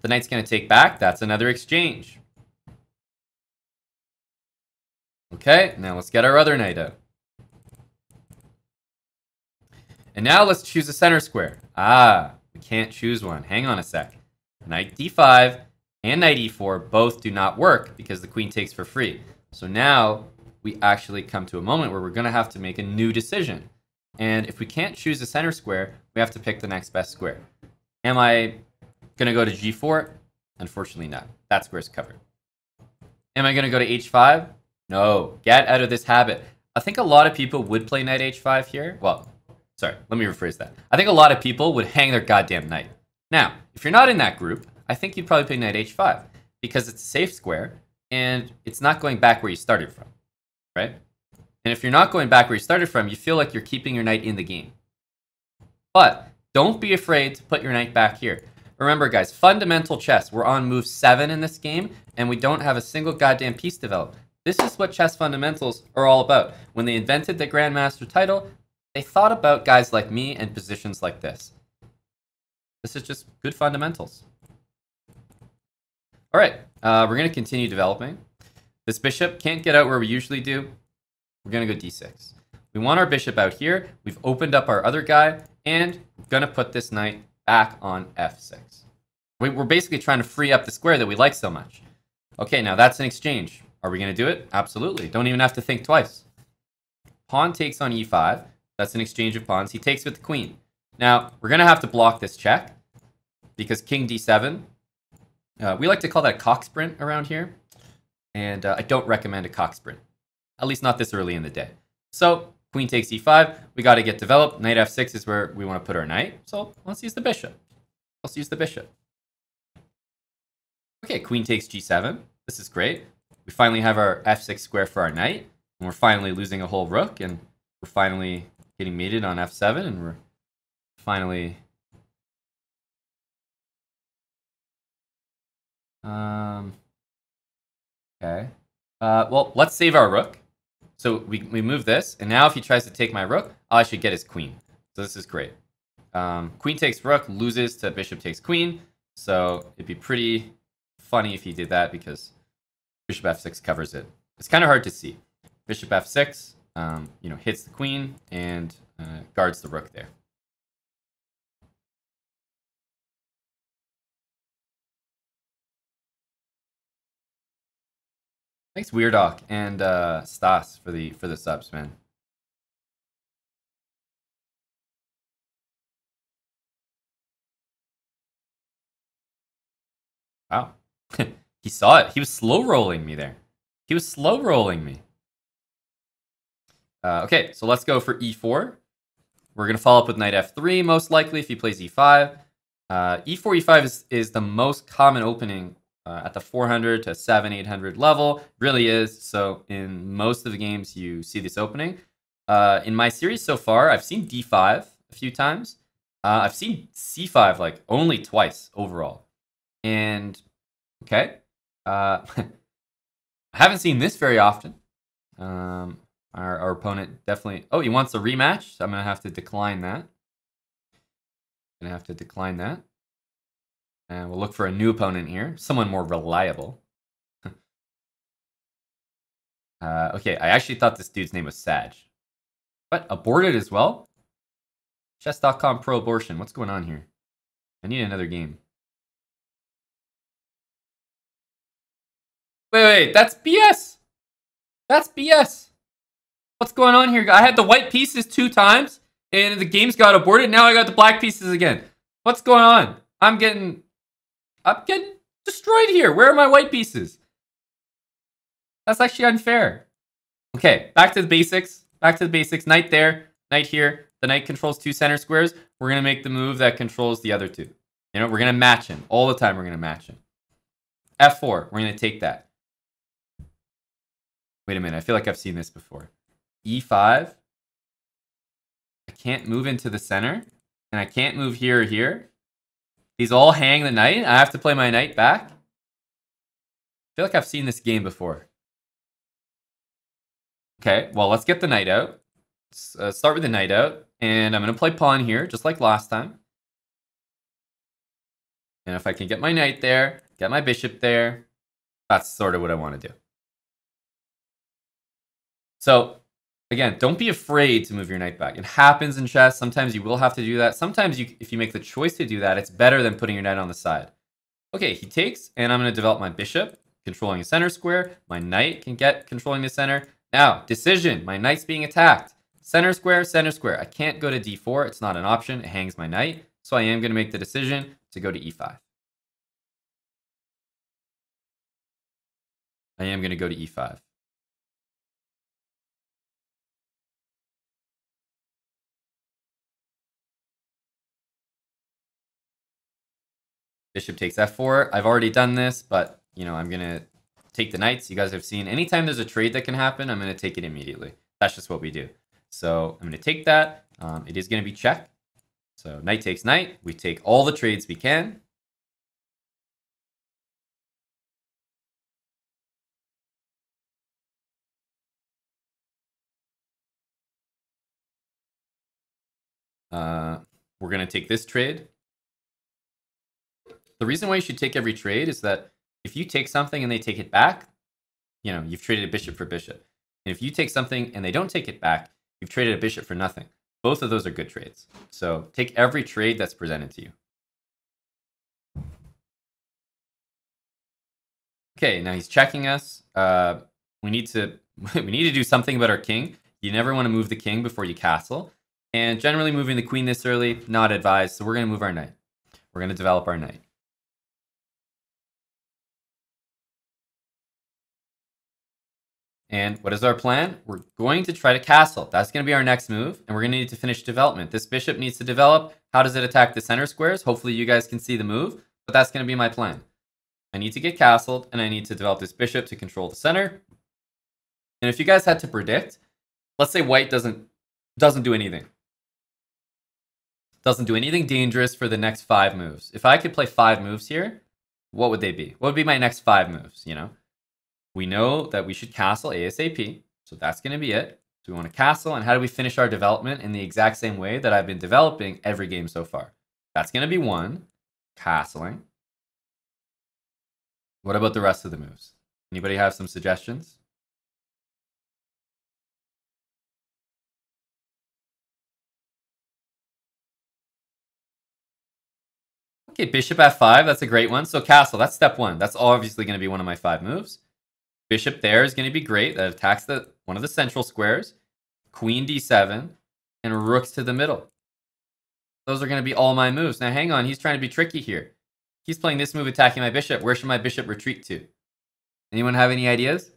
The knight's going to take back. That's another exchange. Okay, now let's get our other knight out. And now let's choose a center square. We can't choose one. Hang on a sec. Knight D5 and knight E4 both do not work because the queen takes for free. So now we actually come to a moment where we're going to have to make a new decision. And if we can't choose a center square, we have to pick the next best square. Am I going to go to G4? Unfortunately not. That square's covered. Am I going to go to H5? No. Get out of this habit. I think a lot of people would play knight H5 here. Well, sorry, let me rephrase that. I think a lot of people would hang their goddamn knight. Now, if you're not in that group, I think you'd probably play knight H5 because it's a safe square and it's not going back where you started from, right? And if you're not going back where you started from, you feel like you're keeping your knight in the game. But don't be afraid to put your knight back here. Remember, guys, fundamental chess. We're on move 7 in this game, and we don't have a single goddamn piece developed. This is what chess fundamentals are all about. When they invented the Grandmaster title, they thought about guys like me and positions like this. This is just good fundamentals. All right, we're going to continue developing. This bishop can't get out where we usually do. We're going to go d6. We want our bishop out here. We've opened up our other guy, and we're going to put this knight back on f6. We're basically trying to free up the square that we like so much. Okay, now that's an exchange. Are we going to do it? Absolutely. Don't even have to think twice. Pawn takes on e5. That's an exchange of pawns. He takes with the queen. Now, we're going to have to block this check because king d7. We like to call that a cock sprint around here. And I don't recommend a cock sprint. At least not this early in the day. So, queen takes e5. We got to get developed. Knight f6 is where we want to put our knight. So, let's use the bishop. Let's use the bishop. Okay, queen takes g7. This is great. We finally have our f6 square for our knight. And we're finally losing a whole rook. And we're finally getting mated on f7. And we're finally... Okay. Well, let's save our rook. So we move this. And now if he tries to take my rook, I should get his queen. So this is great. Queen takes rook, loses to bishop takes queen. So it'd be pretty funny if he did that because bishop f6 covers it. It's kind of hard to see. Bishop f6, hits the queen and guards the rook there. Thanks, Weirdok and Stas for the subs, man. Wow. He saw it. He was slow rolling me there. He was slow rolling me. Okay, so let's go for e4. We're going to follow up with knight f3, most likely, if he plays e5. E4, e5 is the most common opening at the 400 to 700, 800 level. Really is. So in most of the games, you see this opening. In my series so far, I've seen d5 a few times. I've seen c5 like only twice overall. And, okay. I haven't seen this very often. Our opponent definitely... Oh, he wants a rematch. So I'm going to have to decline that. Gonna have to decline that. And we'll look for a new opponent here. Someone more reliable. Okay, I actually thought this dude's name was Sag. But aborted as well? Chess.com pro-abortion. What's going on here? I need another game. Wait, that's BS! That's BS! What's going on here? I had the white pieces 2 times, and the game's got aborted. Now I got the black pieces again. What's going on? I'm getting destroyed here. Where are my white pieces? That's actually unfair. Okay, back to the basics. Back to the basics. Knight there, knight here. The knight controls 2 center squares. We're going to make the move that controls the other 2. You know, we're going to match him. All the time we're going to match him. F4, we're going to take that. Wait a minute, I feel like I've seen this before. E5. I can't move into the center. And I can't move here or here. These all hang the knight. I have to play my knight back. I feel like I've seen this game before. Okay, well, let's get the knight out. Let's start with the knight out. And I'm going to play pawn here, just like last time. And if I can get my knight there, get my bishop there, that's sort of what I want to do. So, again, don't be afraid to move your knight back. It happens in chess. Sometimes you will have to do that. Sometimes, if you make the choice to do that, it's better than putting your knight on the side. Okay, he takes, and I'm going to develop my bishop, controlling a center square. My knight can get controlling the center. Now, decision. My knight's being attacked. Center square, center square. I can't go to d4. It's not an option. It hangs my knight. So I am going to make the decision to go to e5. I am going to go to e5. Bishop takes f4. I've already done this, but, you know, I'm going to take the knights. You guys have seen anytime there's a trade that can happen, I'm going to take it immediately. That's just what we do. So I'm going to take that. It is going to be check. So knight takes knight. We take all the trades we can. We're going to take this trade. The reason why you should take every trade is that if you take something and they take it back, you know, you've traded a bishop for bishop. And if you take something and they don't take it back, you've traded a bishop for nothing. Both of those are good trades. So take every trade that's presented to you. Okay, now he's checking us. We need to do something about our king. You never want to move the king before you castle. And generally moving the queen this early, not advised. So we're going to move our knight. We're going to develop our knight. And what is our plan? We're going to try to castle. That's going to be our next move. And we're going to need to finish development. This bishop needs to develop. How does it attack the center squares? Hopefully you guys can see the move. But that's going to be my plan. I need to get castled. And I need to develop this bishop to control the center. And if you guys had to predict, let's say white doesn't do anything. Doesn't do anything dangerous for the next 5 moves. If I could play 5 moves here, what would they be? What would be my next 5 moves, you know? We know that we should castle ASAP, so that's going to be it. So we want to castle, and how do we finish our development in the exact same way that I've been developing every game so far? That's going to be 1, castling. What about the rest of the moves? Anybody have some suggestions? Okay, bishop f5, that's a great one. So castle, that's step 1. That's obviously going to be one of my 5 moves. Bishop there is going to be great. That attacks one of the central squares. Queen d7 and rooks to the middle. Those are going to be all my moves. Now hang on, he's trying to be tricky here. He's playing this move attacking my bishop. Where should my bishop retreat to? Anyone have any ideas?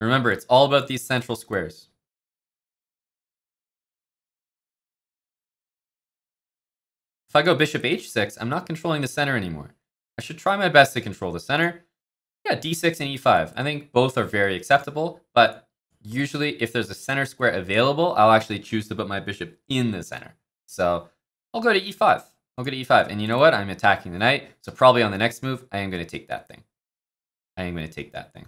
Remember, it's all about these central squares. If I go bishop h6, I'm not controlling the center anymore. I should try my best to control the center. Yeah, d6 and e5. I think both are very acceptable, but usually if there's a center square available, I'll actually choose to put my bishop in the center. So I'll go to e5. I'll go to e5. And you know what? I'm attacking the knight. So probably on the next move, I am going to take that thing. I am going to take that thing.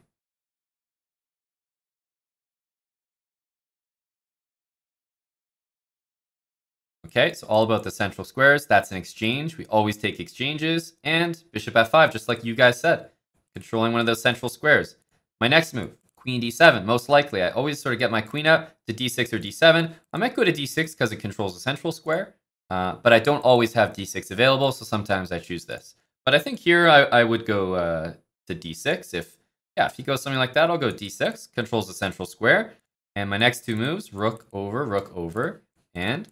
Okay, so all about the central squares. That's an exchange. We always take exchanges. And bishop f5, just like you guys said. Controlling one of those central squares. My next move, queen d7. Most likely, I always sort of get my queen up to d6 or d7. I might go to d6 because it controls a central square. But I don't always have d6 available, so sometimes I choose this. But I think here I would go to d6. If you go something like that, I'll go d6. Controls the central square. And my next two moves, rook over, and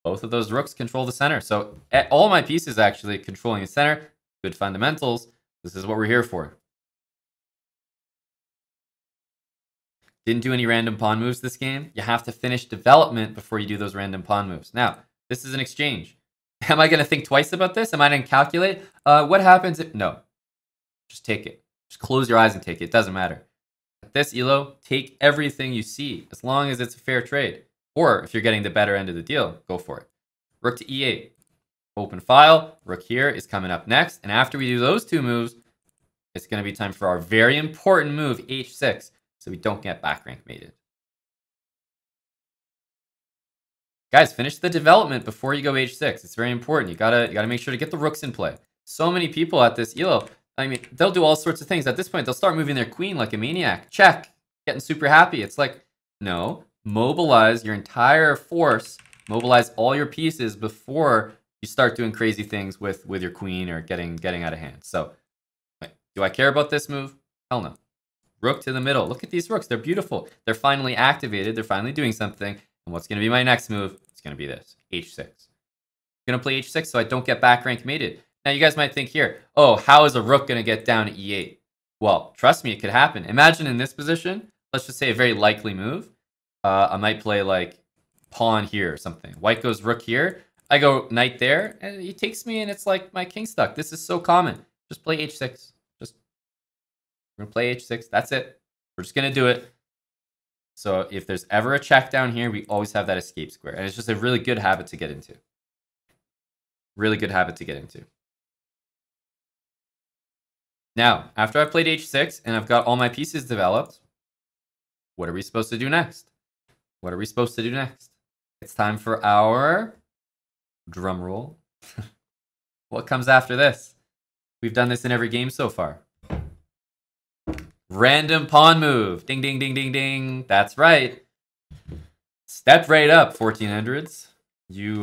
both of those rooks control the center. So all my pieces actually controlling the center. Good fundamentals. This is what we're here for. Didn't do any random pawn moves this game. You have to finish development before you do those random pawn moves. Now, this is an exchange. Am I going to think twice about this? Am I going to calculate? What happens if... No. Just take it. Just close your eyes and take it. It doesn't matter. At this ELO, take everything you see, as long as it's a fair trade. Or if you're getting the better end of the deal, go for it. Rook to e8. Open file. Rook here is coming up next. And after we do those two moves, it's going to be time for our very important move, h6, so we don't get back rank mated. Guys, finish the development before you go h6. It's very important. You gotta make sure to get the rooks in play. So many people at this ELO, I mean, they'll do all sorts of things. At this point, they'll start moving their queen like a maniac. Check. Getting super happy. It's like, no. Mobilize your entire force. Mobilize all your pieces before you start doing crazy things with your queen or getting out of hand. So, do I care about this move? Hell no. Rook to the middle. Look at these rooks. They're beautiful. They're finally activated. They're finally doing something. And what's going to be my next move? It's going to be this. h6. I'm going to play h6 so I don't get back rank mated. Now, you guys might think here, oh, how is a rook going to get down to e8? Well, trust me, it could happen. Imagine in this position, let's just say a very likely move. I might play like pawn here or something. White goes rook here. I go knight there, and he takes me, and it's like my king stuck. This is so common. Just play h6. We're going to play h6. That's it. We're just going to do it. So if there's ever a check down here, we always have that escape square. And it's just a really good habit to get into. Really good habit to get into. Now, after I've played h6 and I've got all my pieces developed, what are we supposed to do next? What are we supposed to do next? It's time for our drum roll. What comes after this? We've done this in every game so far. Random pawn move. Ding, ding, ding, ding, ding. That's right. Step right up, 1400s. You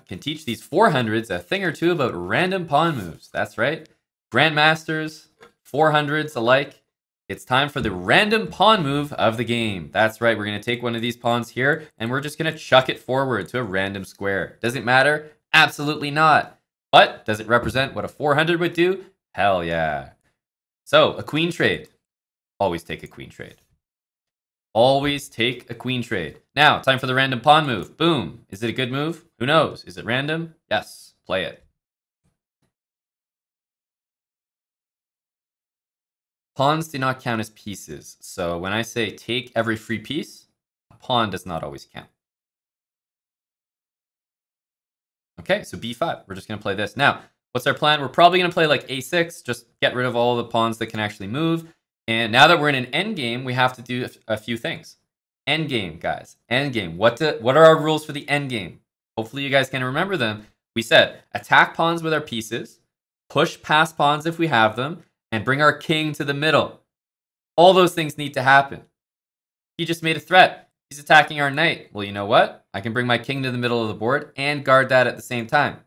can teach these 400s a thing or two about random pawn moves. That's right. Grandmasters, 400s alike. It's time for the random pawn move of the game. That's right. We're going to take one of these pawns here, and we're just going to chuck it forward to a random square. Does it matter? Absolutely not. But does it represent what a 400 would do? Hell yeah. So, a queen trade. Always take a queen trade. Always take a queen trade. Now, time for the random pawn move. Boom. Is it a good move? Who knows? Is it random? Yes. Play it. Pawns do not count as pieces. So when I say take every free piece, a pawn does not always count. Okay, so b5. We're just going to play this. Now, what's our plan? We're probably going to play like a6. Just get rid of all the pawns that can actually move. And now that we're in an endgame, we have to do a few things. Endgame, guys. Endgame. What are our rules for the endgame? Hopefully you guys can remember them. We said attack pawns with our pieces, push past pawns if we have them, and bring our king to the middle. All those things need to happen. He just made a threat. He's attacking our knight. Well, you know what? I can bring my king to the middle of the board and guard that at the same time.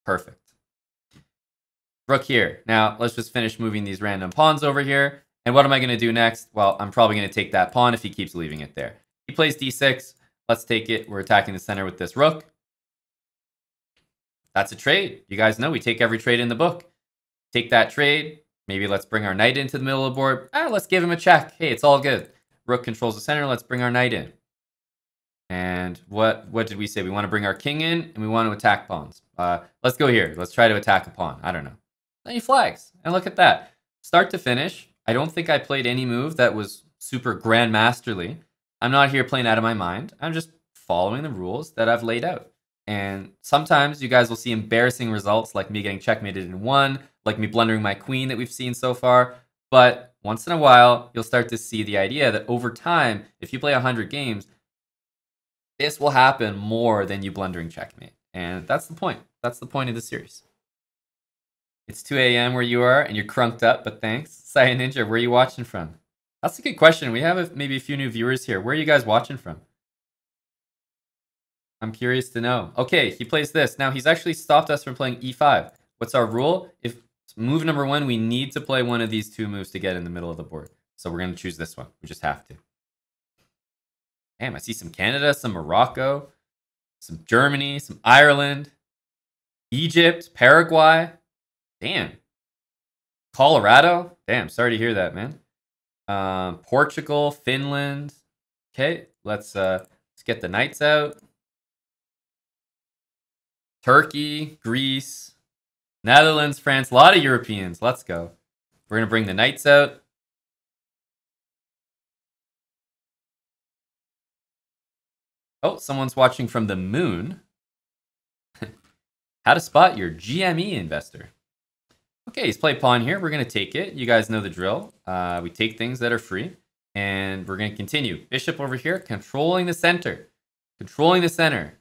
Perfect. Rook here. Now, let's just finish moving these random pawns over here. And what am I going to do next? Well, I'm probably going to take that pawn if he keeps leaving it there. He plays d6. Let's take it. We're attacking the center with this rook. That's a trade. You guys know we take every trade in the book. Take that trade. Maybe let's bring our knight into the middle of the board. Let's give him a check. Hey, it's all good. Rook controls the center. Let's bring our knight in. And what did we say? We want to bring our king in, and we want to attack pawns. Let's go here. Let's try to attack a pawn. I don't know. Then he flags. And look at that. Start to finish. I don't think I played any move that was super grandmasterly. I'm not here playing out of my mind. I'm just following the rules that I've laid out. And sometimes you guys will see embarrassing results, like me getting checkmated in one, like me blundering my queen that we've seen so far. But once in a while, you'll start to see the idea that over time, if you play 100 games, this will happen more than you blundering checkmate. And that's the point. That's the point of the series. It's 2 a.m. where you are, and you're crunked up, but thanks. Saya Ninja, where are you watching from? That's a good question. We have maybe a few new viewers here. Where are you guys watching from? I'm curious to know. Okay, he plays this. Now, he's actually stopped us from playing e5. What's our rule? If move number 1, we need to play one of these 2 moves to get in the middle of the board. So we're going to choose this one. We just have to. Damn, I see some Canada, some Morocco, some Germany, some Ireland, Egypt, Paraguay. Damn. Colorado. Damn, sorry to hear that, man. Portugal, Finland. Okay, let's get the knights out. Turkey, Greece, Netherlands, France. A lot of Europeans. Let's go. We're going to bring the knights out. Oh, someone's watching from the moon. How to spot your GME investor. Okay, he's played pawn here. We're going to take it. You guys know the drill. We take things that are free, and we're going to continue. Bishop over here, controlling the center. Controlling the center.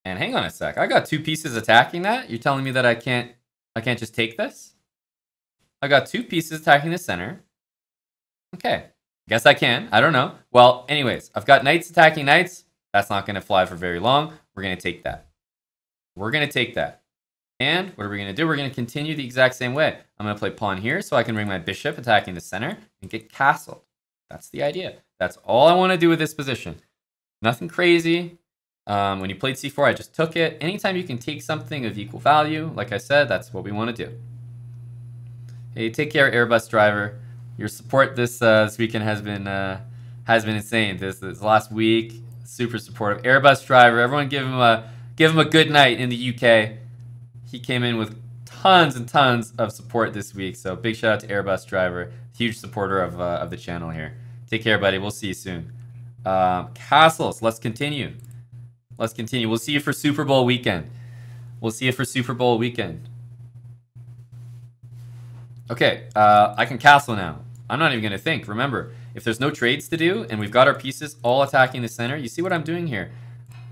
And hang on a sec. I got 2 pieces attacking that? You're telling me that I can't just take this? I got 2 pieces attacking the center. Okay. Guess I can. I don't know. Well, anyways, I've got knights attacking knights. That's not going to fly for very long. We're going to take that. We're going to take that. And what are we going to do? We're going to continue the exact same way. I'm going to play pawn here so I can bring my bishop attacking the center and get castled. That's the idea. That's all I want to do with this position. Nothing crazy. When you played c4, I just took it. Anytime you can take something of equal value, like I said, that's what we want to do. Hey, take care, Airbus driver. Your support this weekend has been insane. This last week, super supportive. Airbus driver, everyone give him a good night in the UK. He came in with tons and tons of support this week. So big shout out to Airbus driver, huge supporter of the channel here. Take care, buddy. We'll see you soon. Castles. Let's continue. Let's continue. We'll see you for Super Bowl weekend. We'll see you for Super Bowl weekend. Okay, I can castle now. I'm not even going to think. Remember, if there's no trades to do and we've got our pieces all attacking the center, you see what I'm doing here?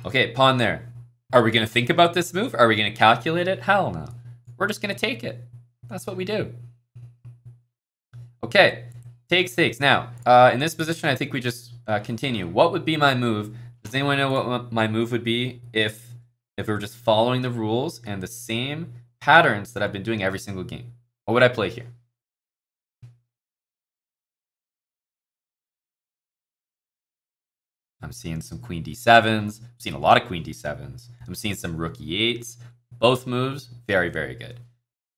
Okay, pawn there. Are we going to think about this move? Are we going to calculate it? Hell no. We're just going to take it. That's what we do. Okay, takes. Now, in this position, I think we just continue. What would be my move? Does anyone know what my move would be if we were just following the rules and the same patterns that I've been doing every single game? What would I play here? I'm seeing some queen d7s. I'm seeing a lot of queen d7s. I'm seeing some rook e8s. Both moves, very, very good.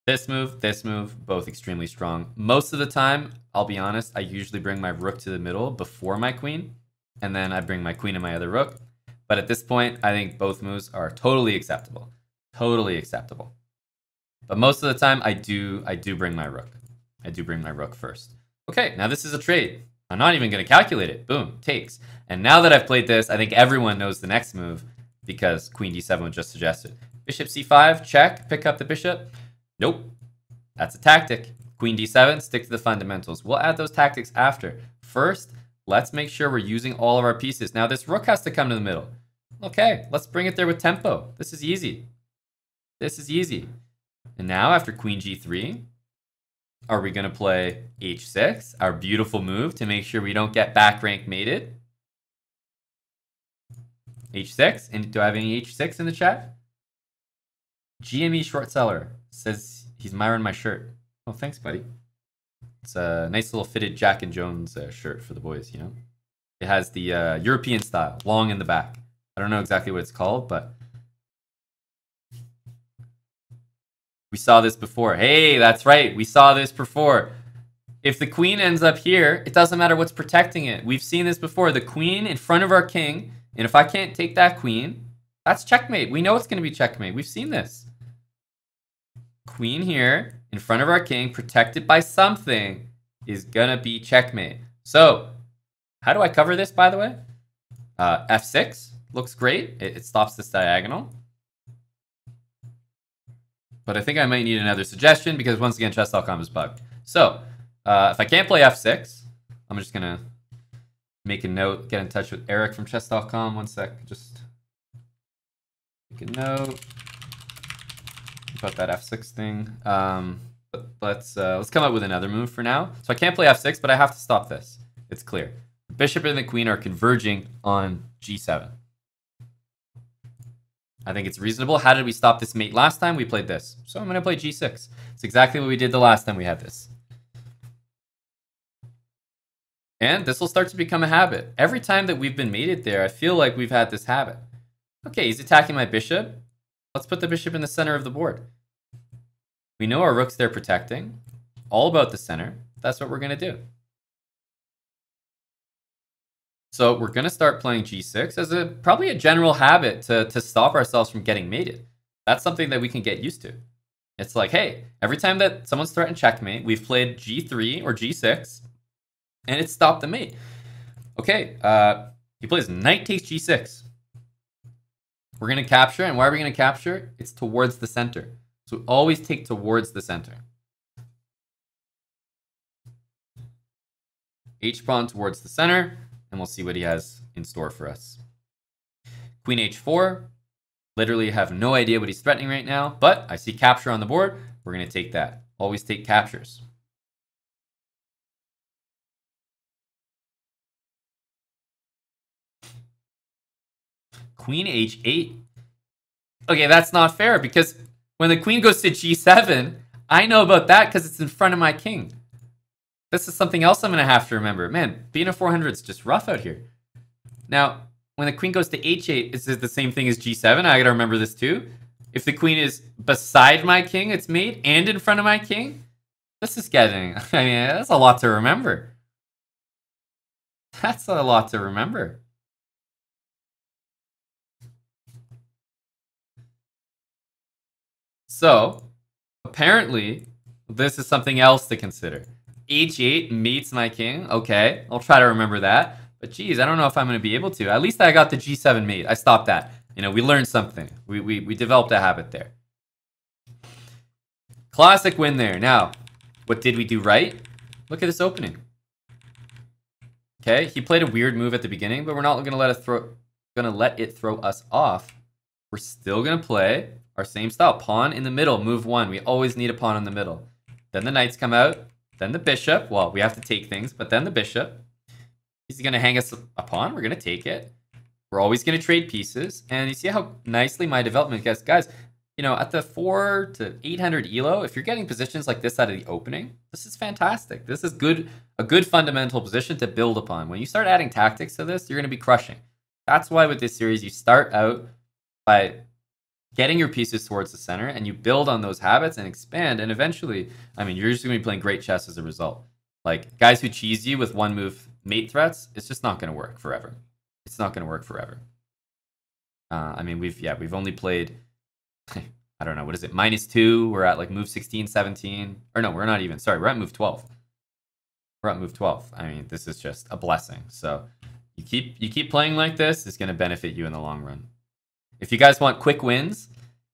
This move, both extremely strong. Most of the time, I'll be honest, I usually bring my rook to the middle before my queen, and then I bring my queen and my other rook. But at this point, I think both moves are totally acceptable. Totally acceptable. But most of the time, I do bring my rook. I do bring my rook first. Okay, now this is a trade. I'm not even going to calculate it. Boom, takes. And now that I've played this, I think everyone knows the next move because queen d7 was just suggested. Bishop c5, check, pick up the bishop. Nope, that's a tactic. Queen d7, stick to the fundamentals. We'll add those tactics after. First, let's make sure we're using all of our pieces. Now this rook has to come to the middle. Okay, let's bring it there with tempo. This is easy. This is easy. And now after queen g3, are we going to play h6, our beautiful move to make sure we don't get back rank mated? h6, and do I have any h6 in the chat? GME short seller says he's admiring my shirt. Oh, thanks, buddy. It's a nice little fitted Jack and Jones shirt for the boys, you know? It has the European style, long in the back. I don't know exactly what it's called, but we saw this before. Hey, that's right. We saw this before. If the queen ends up here, it doesn't matter what's protecting it. We've seen this before. The queen in front of our king, and if I can't take that queen, that's checkmate. We know it's going to be checkmate. We've seen this. Queen here in front of our king, protected by something, is going to be checkmate. So, how do I cover this, by the way? F6 looks great. It stops this diagonal. But I think I might need another suggestion because once again, chess.com is bugged. So, if I can't play f6, I'm just going to make a note, get in touch with Eric from chess.com. One sec, just make a note about that f6 thing. But let's come up with another move for now. So I can't play f6, but I have to stop this. It's clear. The bishop and the queen are converging on g7. I think it's reasonable. How did we stop this mate last time? We played this. So I'm going to play g6. It's exactly what we did the last time we had this. And this will start to become a habit. Every time that we've been mated there, I feel like we've had this habit. Okay, he's attacking my bishop. Let's put the bishop in the center of the board. We know our rook's there protecting. All about the center. That's what we're going to do. So we're going to start playing g6 as probably a general habit to stop ourselves from getting mated. That's something that we can get used to. It's like, hey, every time that someone's threatened checkmate, we've played g3 or g6, and it stopped the mate. Okay, he plays knight takes g6. We're going to capture, and why are we going to capture? It's towards the center. So we always take towards the center. H-pawn towards the center. And we'll see what he has in store for us. Queen h4. Literally have no idea what he's threatening right now, but I see capture on the board. We're going to take that. Always take captures. Queen h8. Okay, that's not fair because when the queen goes to g7, I know about that because it's in front of my king. This is something else I'm going to have to remember. Man, being a 400 is just rough out here. Now, when the queen goes to h8, is it the same thing as g7? I got to remember this too. If the queen is beside my king, it's mate, and in front of my king, this is getting, I mean, that's a lot to remember. That's a lot to remember. So, apparently, this is something else to consider. h8 mates my king. Okay, I'll try to remember that. But geez, I don't know if I'm going to be able to. At least I got the g7 mate. I stopped that. You know, we learned something. We developed a habit there. Classic win there. Now, what did we do right? Look at this opening. Okay, he played a weird move at the beginning, but we're not going to let it throw us off. We're still going to play our same style. Pawn in the middle, move one. We always need a pawn in the middle. Then the knights come out. Then the bishop. Well, we have to take things, but then the bishop. He's going to hang us a pawn. We're going to take it. We're always going to trade pieces. And you see how nicely my development gets. Guys, you know, at the 4 to 800 ELO, if you're getting positions like this out of the opening, this is fantastic. This is a good fundamental position to build upon. When you start adding tactics to this, you're going to be crushing. That's why with this series, you start out by getting your pieces towards the center, and you build on those habits and expand, and eventually, I mean, you're just going to be playing great chess as a result. Like, guys who cheese you with one move mate threats, it's just not going to work forever. It's not going to work forever. I mean, we've only played, I don't know, what is it, -2, we're at like move 16, 17, or no, we're not even, sorry, we're at move 12. We're at move 12. I mean, this is just a blessing. So, you keep playing like this, it's going to benefit you in the long run. If you guys want quick wins,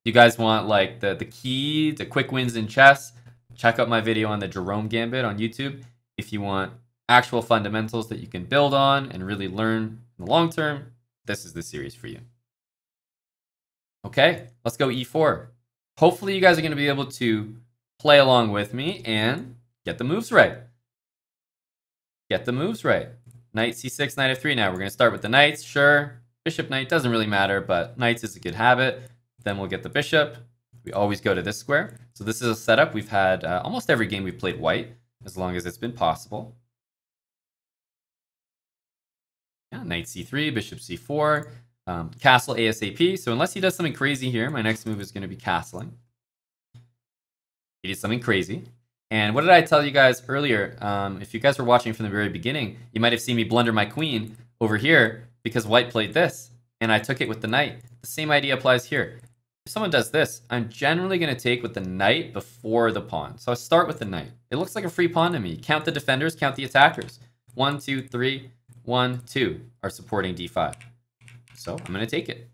you guys want like the key to quick wins in chess, check out my video on the Jerome Gambit on YouTube. If you want actual fundamentals that you can build on and really learn in the long term, this is the series for you. Okay, let's go e4. Hopefully you guys are going to be able to play along with me and get the moves right. Get the moves right. Knight c6, knight f3 now. We're going to start with the knights, sure. Bishop knight doesn't really matter, but knights is a good habit. Then we'll get the bishop. We always go to this square. So this is a setup we've had almost every game we've played white, as long as it's been possible. Yeah, knight c3, bishop c4, castle ASAP. So unless he does something crazy here, my next move is going to be castling. He did something crazy. And what did I tell you guys earlier? If you guys were watching from the very beginning, you might have seen me blunder my queen over here because white played this, and I took it with the knight. The same idea applies here. If someone does this, I'm generally going to take with the knight before the pawn. So I start with the knight. It looks like a free pawn to me. Count the defenders, count the attackers. 1, 2, 3, 1, 2 are supporting d5. So I'm going to take it.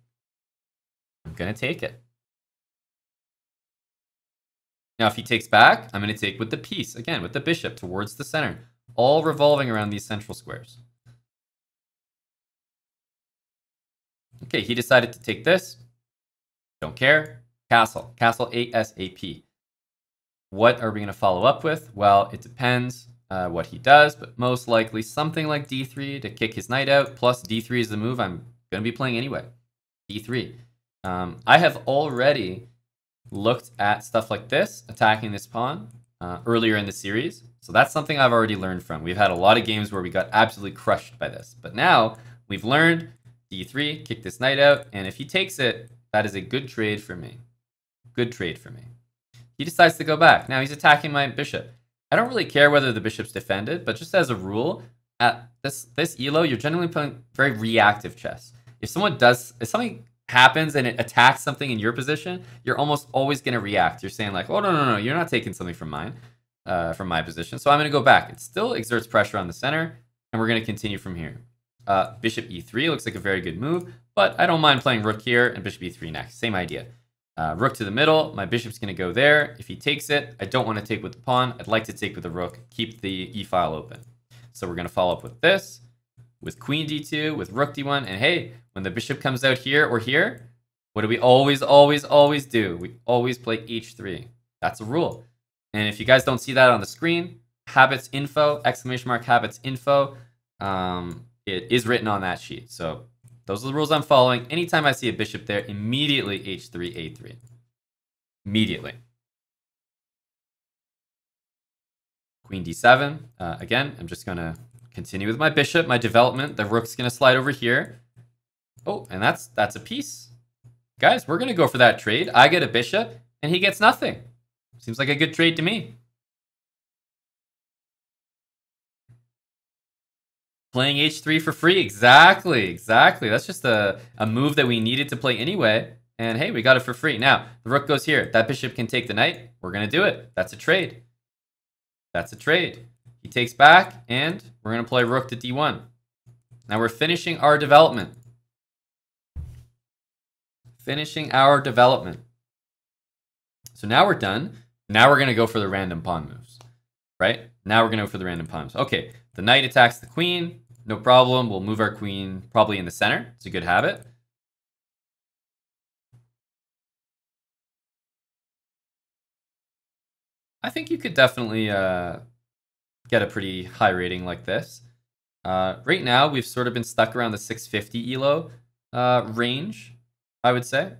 I'm going to take it. Now, if he takes back, I'm going to take with the piece, again, with the bishop towards the center, all revolving around these central squares. Okay, he decided to take this. Don't care. Castle. Castle ASAP. What are we going to follow up with? Well, it depends what he does, but most likely something like d3 to kick his knight out, plus d3 is the move I'm going to be playing anyway. d3. I have already looked at stuff like this, attacking this pawn, earlier in the series. So that's something I've already learned from. We've had a lot of games where we got absolutely crushed by this. But now we've learned d3, kick this knight out, and if he takes it, that is a good trade for me. Good trade for me. He decides to go back. Now he's attacking my bishop. I don't really care whether the bishop's defended, but just as a rule, at this ELO, you're generally playing very reactive chess. If something happens and it attacks something in your position, you're almost always going to react. You're saying like, oh, no, you're not taking something from mine, from my position. So I'm going to go back. It still exerts pressure on the center, and we're going to continue from here. Bishop e3 looks like a very good move, but I don't mind playing rook here and bishop e3 next. Same idea. Rook to the middle. My bishop's going to go there. If he takes it, I don't want to take with the pawn. I'd like to take with the rook. Keep the e-file open. So we're going to follow up with this, with queen d2, with rook d1. And hey, when the bishop comes out here or here, what do we always do? We always play h3. That's a rule. And if you guys don't see that on the screen, habits info, exclamation mark habits info, it is written on that sheet. So those are the rules I'm following. Anytime I see a bishop there, immediately h3, a3. Immediately. Queen d7. Again, I'm just going to continue with my bishop, my development. The rook's going to slide over here. Oh, and that's a piece. Guys, we're going to go for that trade. I get a bishop, and he gets nothing. Seems like a good trade to me. Playing h3 for free. Exactly. That's just a move that we needed to play anyway. And hey, we got it for free. Now, the rook goes here. That bishop can take the knight. We're going to do it. That's a trade. That's a trade. He takes back, and we're going to play rook to d1. Now we're finishing our development. Finishing our development. So now we're done. Now we're going to go for the random pawn moves. Right? Now we're going to go for the random pawn moves. Okay, the knight attacks the queen. No problem. We'll move our queen probably in the center. It's a good habit. I think you could definitely get a pretty high rating like this. Right now, we've sort of been stuck around the 650 ELO range, I would say.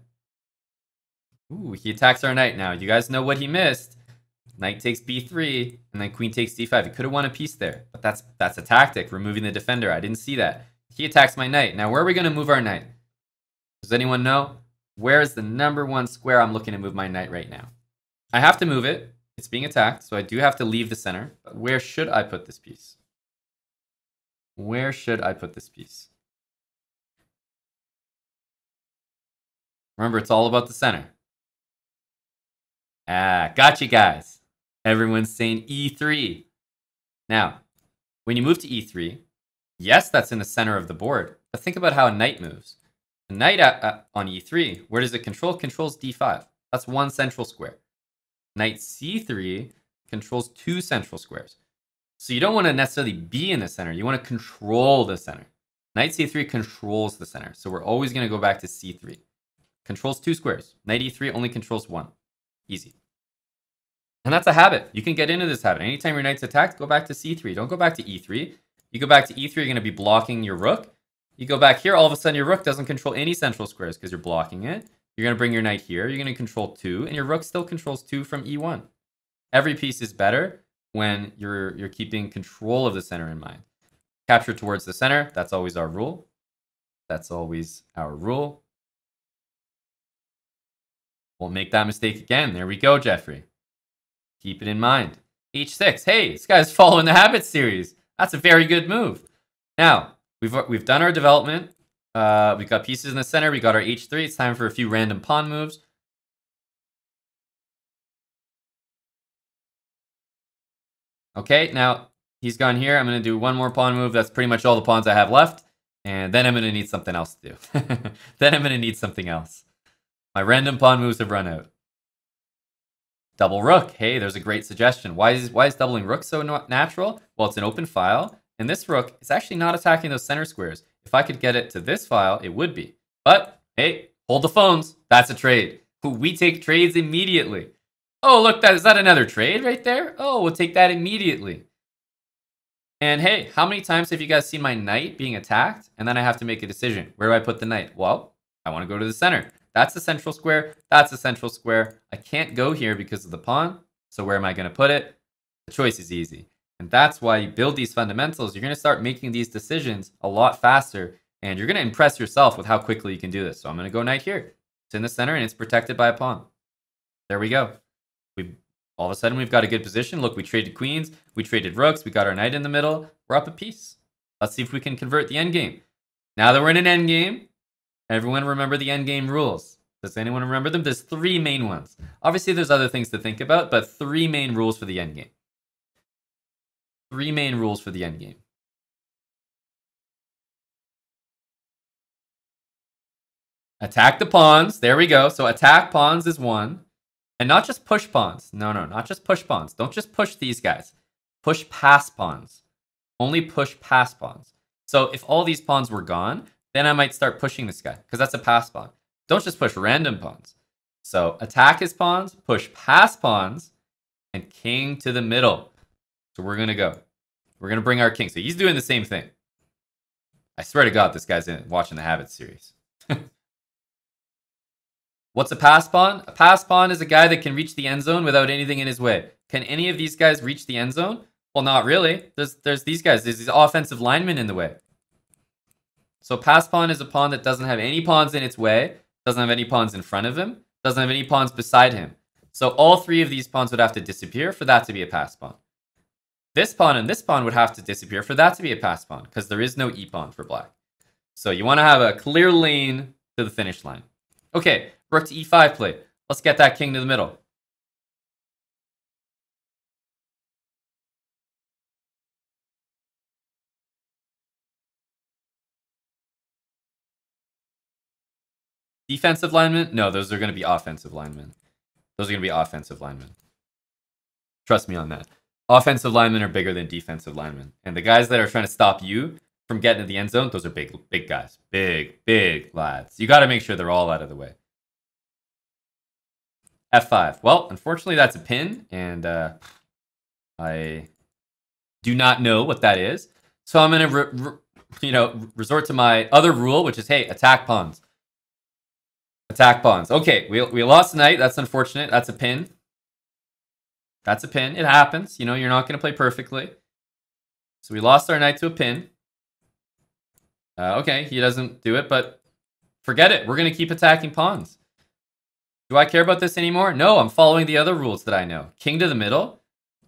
Ooh, he attacks our knight now. You guys know what he missed. Knight takes b3, and then queen takes d5. He could have won a piece there, but that's a tactic, removing the defender. I didn't see that. He attacks my knight. Now, where are we going to move our knight? Does anyone know? Where is the #1 square I'm looking to move my knight right now? I have to move it. It's being attacked, so I do have to leave the center. But where should I put this piece? Where should I put this piece? Remember, it's all about the center. Ah, got you guys. Everyone's saying e3. Now, when you move to e3, yes, that's in the center of the board. But think about how a knight moves. A knight on e3, where does it control? Controls d5. That's one central square. Knight c3 controls 2 central squares. So you don't want to necessarily be in the center. You want to control the center. Knight c3 controls the center. So we're always going to go back to c3. Controls 2 squares. Knight e3 only controls 1. Easy. And that's a habit. You can get into this habit. Anytime your knight's attacked, go back to c3. Don't go back to e3. You go back to e3, you're going to be blocking your rook. You go back here, all of a sudden your rook doesn't control any central squares because you're blocking it. You're going to bring your knight here. You're going to control 2, and your rook still controls 2 from e1. Every piece is better when you're keeping control of the center in mind. Capture towards the center. That's always our rule. That's always our rule. Won't make that mistake again. There we go, Jeffrey. Keep it in mind. h6. Hey, this guy's following the habit series. That's a very good move. Now, we've done our development. We've got pieces in the center. We got our h3. It's time for a few random pawn moves. Okay, now he's gone here. I'm going to do one more pawn move. That's pretty much all the pawns I have left. And then I'm going to need something else to do. Then I'm going to need something else. My random pawn moves have run out. Double rook. Hey, there's a great suggestion. Why is doubling rook so natural? Well, it's an open file. And this rook is actually not attacking those center squares. If I could get it to this file, it would be. But, hey, hold the phones. That's a trade. We take trades immediately. Oh, look, is that another trade right there? Oh, we'll take that immediately. And hey, how many times have you guys seen my knight being attacked? And then I have to make a decision. Where do I put the knight? Well, I want to go to the center. That's the central square. That's the central square. I can't go here because of the pawn. So where am I going to put it? The choice is easy. And that's why you build these fundamentals. You're going to start making these decisions a lot faster. And you're going to impress yourself with how quickly you can do this. So I'm going to go knight here. It's in the center and it's protected by a pawn. There we go. All of a sudden, we've got a good position. Look, we traded queens, we traded rooks, we got our knight in the middle. We're up a piece. Let's see if we can convert the endgame. Now that we're in an endgame, everyone remember the endgame rules. Does anyone remember them? There's 3 main ones. Obviously, there's other things to think about, but 3 main rules for the endgame. 3 main rules for the endgame. Attack the pawns. There we go. So attack pawns is 1. And not just push pawns. No, not just push pawns. Don't just push these guys. Push past pawns. Only push past pawns. So if all these pawns were gone, then I might start pushing this guy, because that's a pass pawn. Don't just push random pawns. So attack his pawns, push past pawns, and king to the middle. So we're going to go. We're going to bring our king. So he's doing the same thing. I swear to God, this guy's watching the Habits series. What's a pass pawn? A pass pawn is a guy that can reach the end zone without anything in his way. Can any of these guys reach the end zone? Well, not really. There's these guys. There's these offensive linemen in the way. So pass pawn is a pawn that doesn't have any pawns in its way, doesn't have any pawns in front of him, doesn't have any pawns beside him. So all 3 of these pawns would have to disappear for that to be a pass pawn. This pawn and this pawn would have to disappear for that to be a pass pawn, because there is no e-pawn for black. So you want to have a clear lane to the finish line. Okay. Rook to e5 play. Let's get that king to the middle. Defensive linemen? No, those are going to be offensive linemen. Those are going to be offensive linemen. Trust me on that. Offensive linemen are bigger than defensive linemen. And the guys that are trying to stop you from getting to the end zone, those are big guys. Big lads. You got to make sure they're all out of the way. F5. Well, unfortunately, that's a pin, and I do not know what that is. So I'm going to, resort to my other rule, which is, hey, attack pawns. Attack pawns. Okay, we lost knight. That's unfortunate. That's a pin. That's a pin. It happens. You're not going to play perfectly. So we lost our knight to a pin. Okay, he doesn't do it, but forget it. We're going to keep attacking pawns. Do I care about this anymore? No, I'm following the other rules that I know. King to the middle.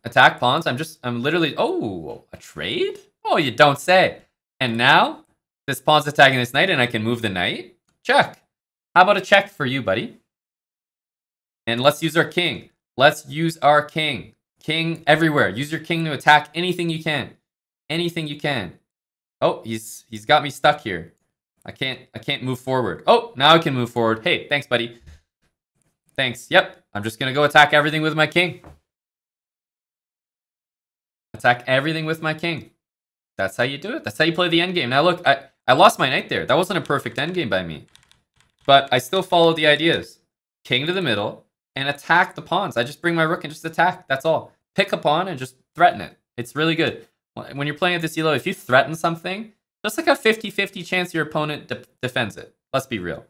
Attack pawns. I'm literally... Oh, a trade? Oh, you don't say. And now, this pawn's attacking this knight and I can move the knight? Check. How about a check for you, buddy? And let's use our king. Let's use our king. King everywhere. Use your king to attack anything you can. Anything you can. Oh, he's got me stuck here. I can't move forward. Oh, now I can move forward. Hey, thanks, buddy. Thanks. Yep. I'm just going to go attack everything with my king. Attack everything with my king. That's how you do it. That's how you play the endgame. Now, look, I lost my knight there. That wasn't a perfect endgame by me. But I still follow the ideas. King to the middle and attack the pawns. I just bring my rook and just attack. That's all. Pick a pawn and just threaten it. It's really good. When you're playing at this ELO, if you threaten something, there's like a 50-50 chance your opponent defends it. Let's be real.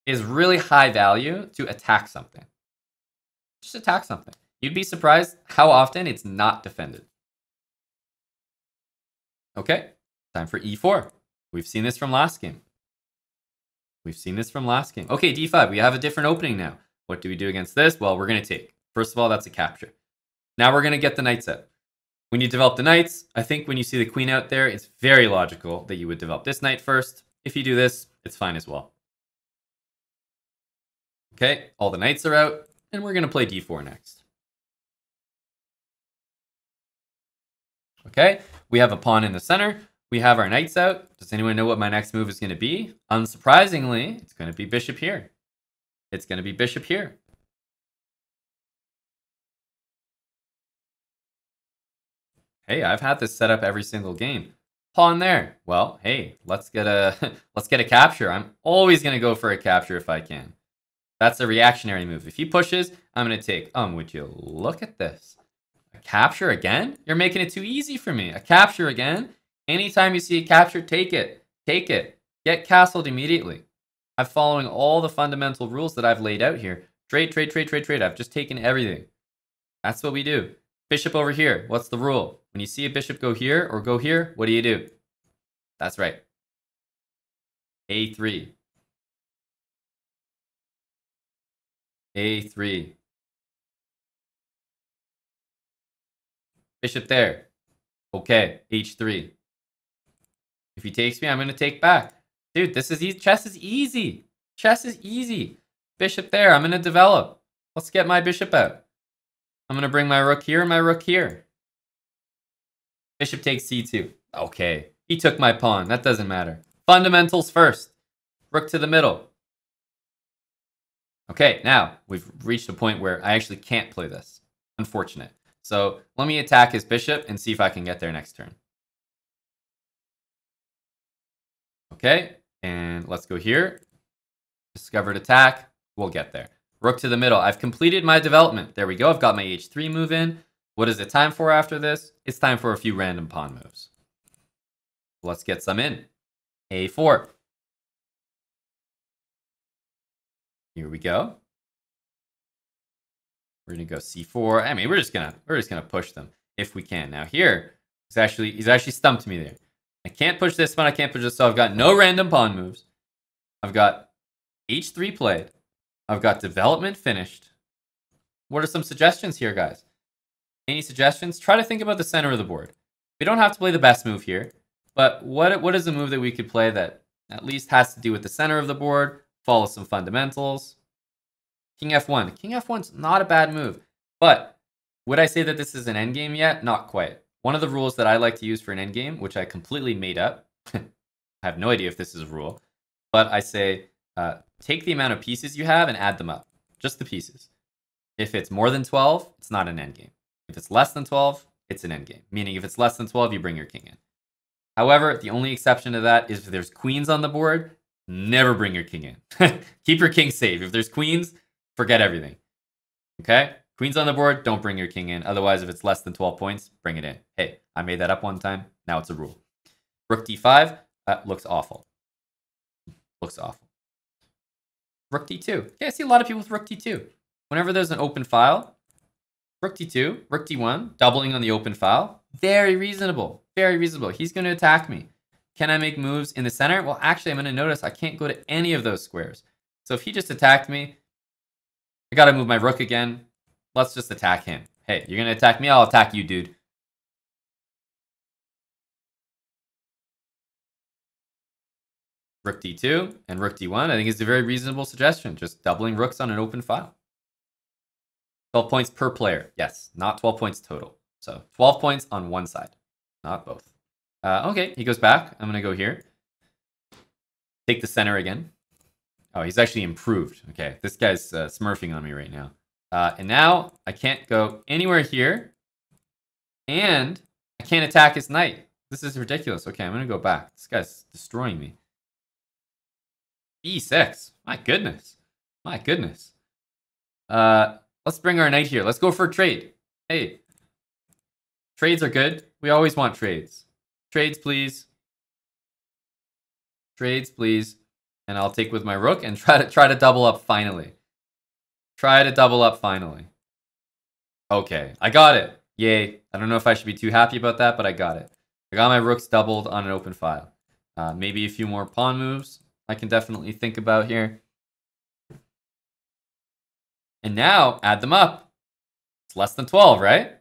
Is really high value to attack something. Just attack something. You'd be surprised how often it's not defended. Okay, time for e4. We've seen this from last game. Okay, d5. We have a different opening now. What do we do against this? Well, we're going to take. First of all, that's a capture. Now we're going to get the knights out. When you develop the knights, I think when you see the queen out there, it's very logical that you would develop this knight first. If you do this, it's fine as well. Okay, all the knights are out, and we're going to play d4 next. Okay, we have a pawn in the center. We have our knights out. Does anyone know what my next move is going to be? Unsurprisingly, it's going to be bishop here. It's going to be bishop here. Hey, I've had this set up every single game. Pawn there. Well, hey, let's get a let's get a capture. I'm always gonna go for a capture if I can. That's a reactionary move. If he pushes, I'm gonna take. Would you look at this? A capture again? You're making it too easy for me. A capture again? Anytime you see a capture, take it. Take it. Get castled immediately. I'm following all the fundamental rules that I've laid out here. Trade, trade, trade, trade, trade. I've just taken everything. That's what we do. Bishop over here. What's the rule? When you see a bishop go here or go here, what do? That's right. A3. A3. Bishop there. Okay, H3. If he takes me, I'm going to take back. Dude, this is easy. Chess is easy. Chess is easy. Bishop there. I'm going to develop. Let's get my bishop out. I'm going to bring my rook here and my rook here. Bishop takes C2. Okay. He took my pawn. That doesn't matter. Fundamentals first. Rook to the middle. Okay, now we've reached a point where I actually can't play this. Unfortunate. So let me attack his bishop and see if I can get there next turn. Okay, and let's go here. Discovered attack. We'll get there. Rook to the middle. I've completed my development. There we go. I've got my H3 move in. What is it time for after this? It's time for a few random pawn moves. Let's get some in. A4. Here we go. We're gonna go C4. I mean, we're just gonna push them if we can. Now here, he's actually stumped me there. I can't push this one. I can't push this. So I've got no random pawn moves. I've got H3 played. I've got development finished. What are some suggestions here, guys? Any suggestions? Try to think about the center of the board. We don't have to play the best move here, but what is a move that we could play that at least has to do with the center of the board? Follow some fundamentals. King F1. King F1's not a bad move, but would I say that this is an endgame yet? Not quite. One of the rules that I like to use for an endgame, which I completely made up, I have no idea if this is a rule, but I say take the amount of pieces you have and add them up. Just the pieces. If it's more than 12, it's not an endgame. If it's less than 12, it's an endgame. Meaning if it's less than 12, you bring your king in. However, the only exception to that is if there's queens on the board, never bring your king in. Keep your king safe. If there's queens, forget everything. Okay? Queens on the board, don't bring your king in. Otherwise, if it's less than 12 points, bring it in. Hey, I made that up one time. Now it's a rule. Rook d5, looks awful. Looks awful. Rook d2. Okay, I see a lot of people with rook d2. Whenever there's an open file, rook d2, rook d1, doubling on the open file. Very reasonable. Very reasonable. He's going to attack me. Can I make moves in the center? Well, actually, I'm going to notice I can't go to any of those squares. So if he just attacked me, I got to move my rook again. Let's just attack him. Hey, you're going to attack me? I'll attack you, dude. Rook d2 and rook d1, I think is a very reasonable suggestion. Just doubling rooks on an open file. 12 points per player. Yes, not 12 points total. So 12 points on one side, not both. Okay, he goes back. I'm going to go here. Take the center again. Oh, he's actually improved. Okay, this guy's smurfing on me right now. And now I can't go anywhere here. And I can't attack his knight. This is ridiculous. Okay, I'm going to go back. This guy's destroying me. E6. My goodness. My goodness. Let's bring our knight here. Let's go for a trade. Hey. Trades are good. We always want trades. Trades, please. Trades, please. And I'll take with my rook and try to double up finally. Try to double up finally. Okay, I got it. Yay. I don't know if I should be too happy about that, but I got it. I got my rooks doubled on an open file. Maybe a few more pawn moves I can definitely think about here. And now, add them up. It's less than 12, right?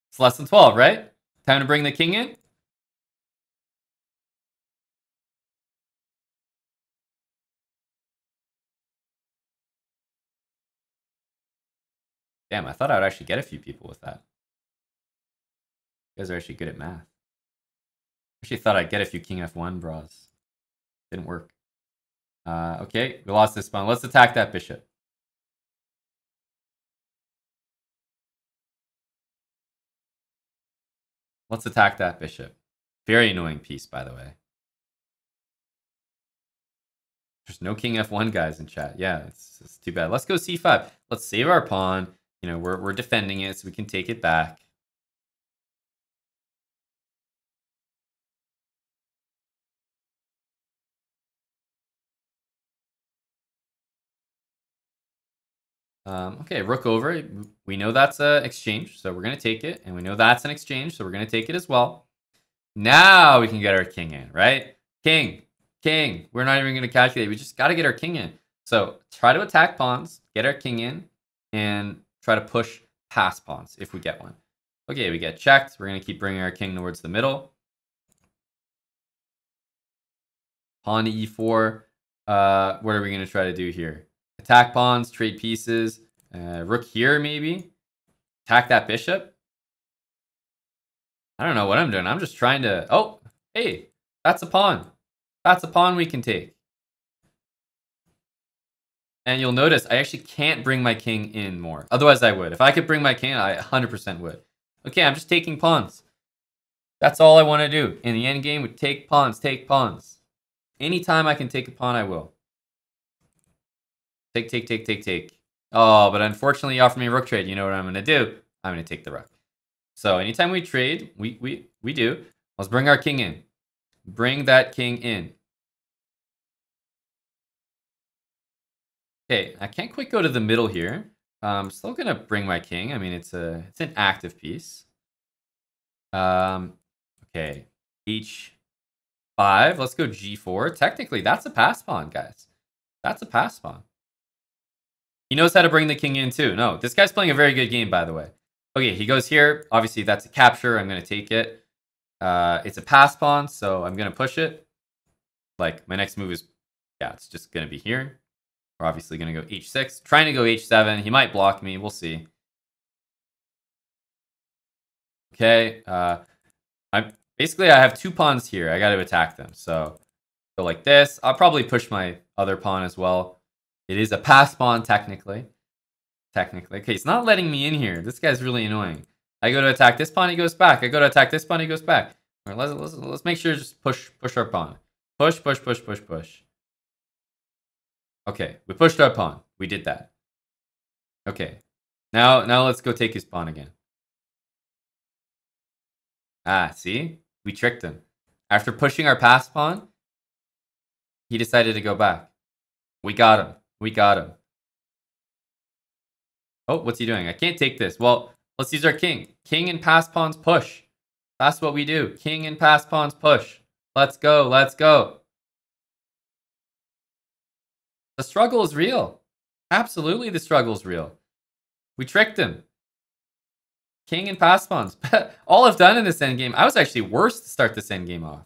It's less than 12, right? Time to bring the king in? Damn, I thought I would actually get a few people with that. You guys are actually good at math. Actually thought I'd get a few king f1 bras. Didn't work. Okay, we lost this pawn. Let's attack that bishop. Let's attack that bishop. Very annoying piece, by the way. There's no king f1 guys in chat. Yeah, it's too bad. Let's go c5. Let's save our pawn. You know, we're defending it, so we can take it back. Okay, rook over. We know that's an exchange, so we're going to take it. And we know that's an exchange, so we're going to take it as well. Now we can get our king in, right? King. We're not even going to calculate. We just got to get our king in. So try to attack pawns, get our king in, and try to push past pawns if we get one. Okay, we get checked. We're going to keep bringing our king towards the middle. Pawn to e4. What are we going to try to do here? Attack pawns, trade pieces. Rook here, maybe. Attack that bishop. I don't know what I'm doing. I'm just trying to... Oh, hey, that's a pawn. That's a pawn we can take. And you'll notice I actually can't bring my king in more. Otherwise, I would. If I could bring my king, I 100% would. Okay, I'm just taking pawns. That's all I want to do. In the endgame, we take pawns, take pawns. Anytime I can take a pawn, I will. Take. Oh, but unfortunately, you offered me a rook trade. You know what I'm going to do? I'm going to take the rook. So anytime we trade, we do. Let's bring our king in. Bring that king in. Okay, I can't quite go to the middle here. I'm still going to bring my king. I mean, it's an active piece. Okay, h5. Let's go g4. Technically, that's a pass pawn, guys. That's a pass pawn. He knows how to bring the king in, too. No, this guy's playing a very good game, by the way. Okay, he goes here. Obviously, that's a capture. I'm going to take it. It's a pass pawn, so I'm going to push it. Like, my next move is, yeah, it's just going to be here. We're obviously going to go h6. Trying to go h7. He might block me. We'll see. Okay. Basically, I have two pawns here. I got to attack them. So, go like this. I'll probably push my other pawn as well. It is a pass pawn, technically. Okay, it's not letting me in here. This guy's really annoying. I go to attack this pawn, he goes back. I go to attack this pawn, he goes back. All right, let's make sure to just push our pawn. Push. Okay, we pushed our pawn. We did that. Okay, now let's go take his pawn again. Ah, see? We tricked him. After pushing our pass pawn, he decided to go back. We got him. Oh, what's he doing? I can't take this. Well, let's use our king. King and pass pawns push. That's what we do. King and pass pawns push. Let's go. The struggle is real. Absolutely, the struggle is real. We tricked him. King and pass pawns. All I've done in this endgame, I was actually worse to start this endgame off.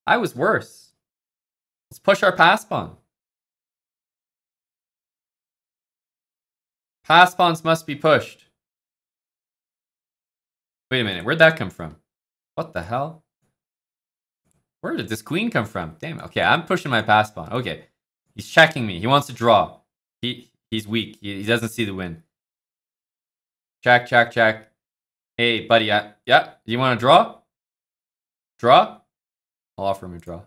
I was worse. Let's push our pass pawn. Pass pawns must be pushed. Wait a minute, where'd that come from? What the hell? Where did this queen come from? Damn it. Okay, I'm pushing my pass pawn. Okay, he's checking me. He wants to draw. He's weak. He doesn't see the win. Check. Hey, buddy. Yeah. You want to draw? Draw? I'll offer him a draw.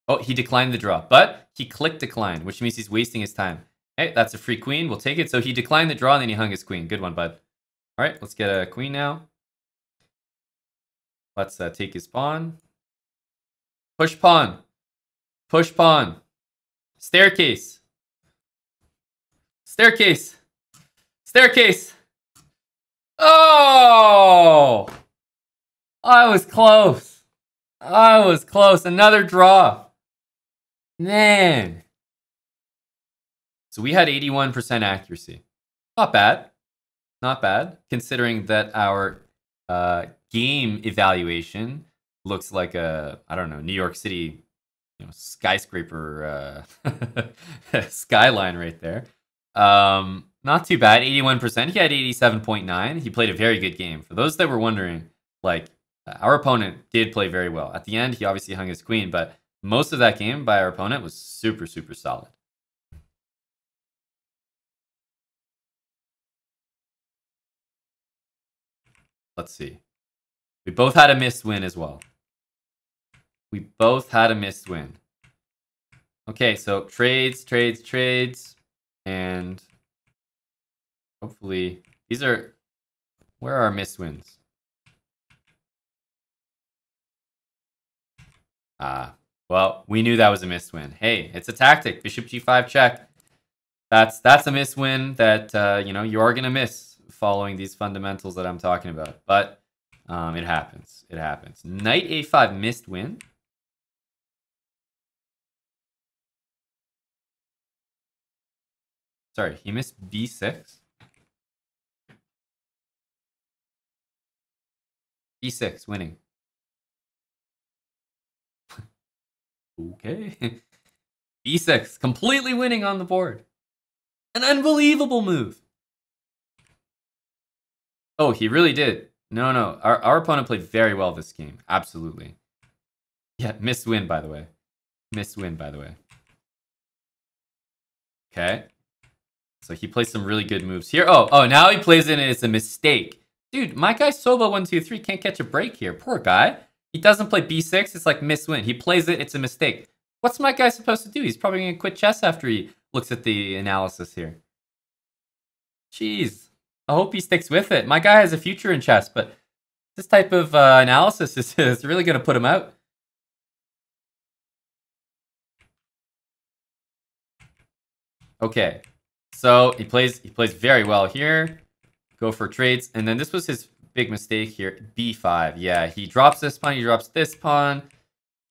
Oh, he declined the draw, but he clicked decline, which means he's wasting his time. Hey, that's a free queen. We'll take it. So he declined the draw, and then he hung his queen. Good one, bud. All right, let's get a queen now. Let's take his pawn. Push pawn. Staircase. Oh! I was close. Another draw. Man. So we had 81% accuracy. Not bad, considering that our game evaluation looks like a, I don't know, New York City, skyscraper skyline right there. Not too bad, 81%. He had 87.9. He played a very good game. For those that were wondering, our opponent did play very well. At the end, he obviously hung his queen, but most of that game by our opponent was super, super solid. Let's see. We both had a missed win as well. We both had a missed win. Okay, so trades. And hopefully these are... Where are our missed wins? Well, we knew that was a missed win. Hey, it's a tactic. Bishop g5 check. That's a missed win that you know, you are gonna miss following these fundamentals that I'm talking about. But it happens. It happens. Knight a5 missed win. Sorry, he missed b6. b6 winning. Okay. b6 completely winning on the board. An unbelievable move. Oh, he really did. No. Our opponent played very well this game. Absolutely. Yeah, missed win, by the way. Missed win, by the way. Okay. So he plays some really good moves here. Oh, now he plays it and it's a mistake. Dude, my guy Soba 123 can't catch a break here. Poor guy. He doesn't play b6. It's like missed win. He plays it. It's a mistake. What's my guy supposed to do? He's probably going to quit chess after he looks at the analysis here. Jeez. I hope he sticks with it. My guy has a future in chess, but this type of analysis is really going to put him out. Okay. So he plays very well here. Go for trades. And then this was his big mistake here. b5. Yeah, he drops this pawn. He drops this pawn.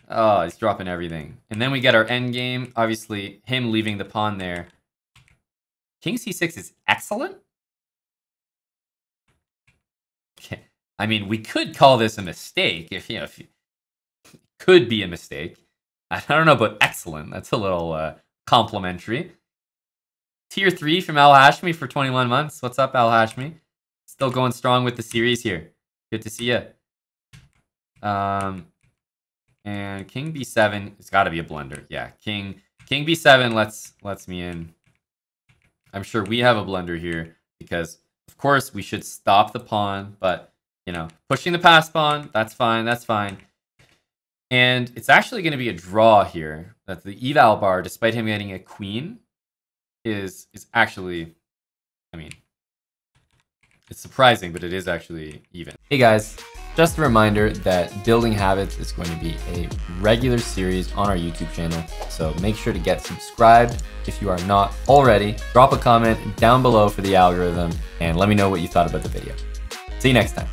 Oh, he's dropping everything. And then we get our endgame. Obviously, him leaving the pawn there. King c6 is excellent. Okay. I mean, we could call this a mistake. If it could be a mistake. I don't know about excellent. That's a little complimentary. Tier 3 from Al Hashmi for 21 months. What's up, Al Hashmi? Still going strong with the series here. Good to see you. And King b7, it's got to be a blunder. Yeah, King b7 lets me in. I'm sure we have a blunder here because, of course, we should stop the pawn. But, you know, pushing the pass pawn, that's fine. That's fine. And it's actually going to be a draw here. That the eval bar, despite him getting a queen, is actually, I mean, it's surprising, but it is actually even. Hey guys, just a reminder that Building Habits is going to be a regular series on our YouTube channel, so make sure to get subscribed if you are not already. Drop a comment down below for the algorithm, and let me know what you thought about the video. See you next time.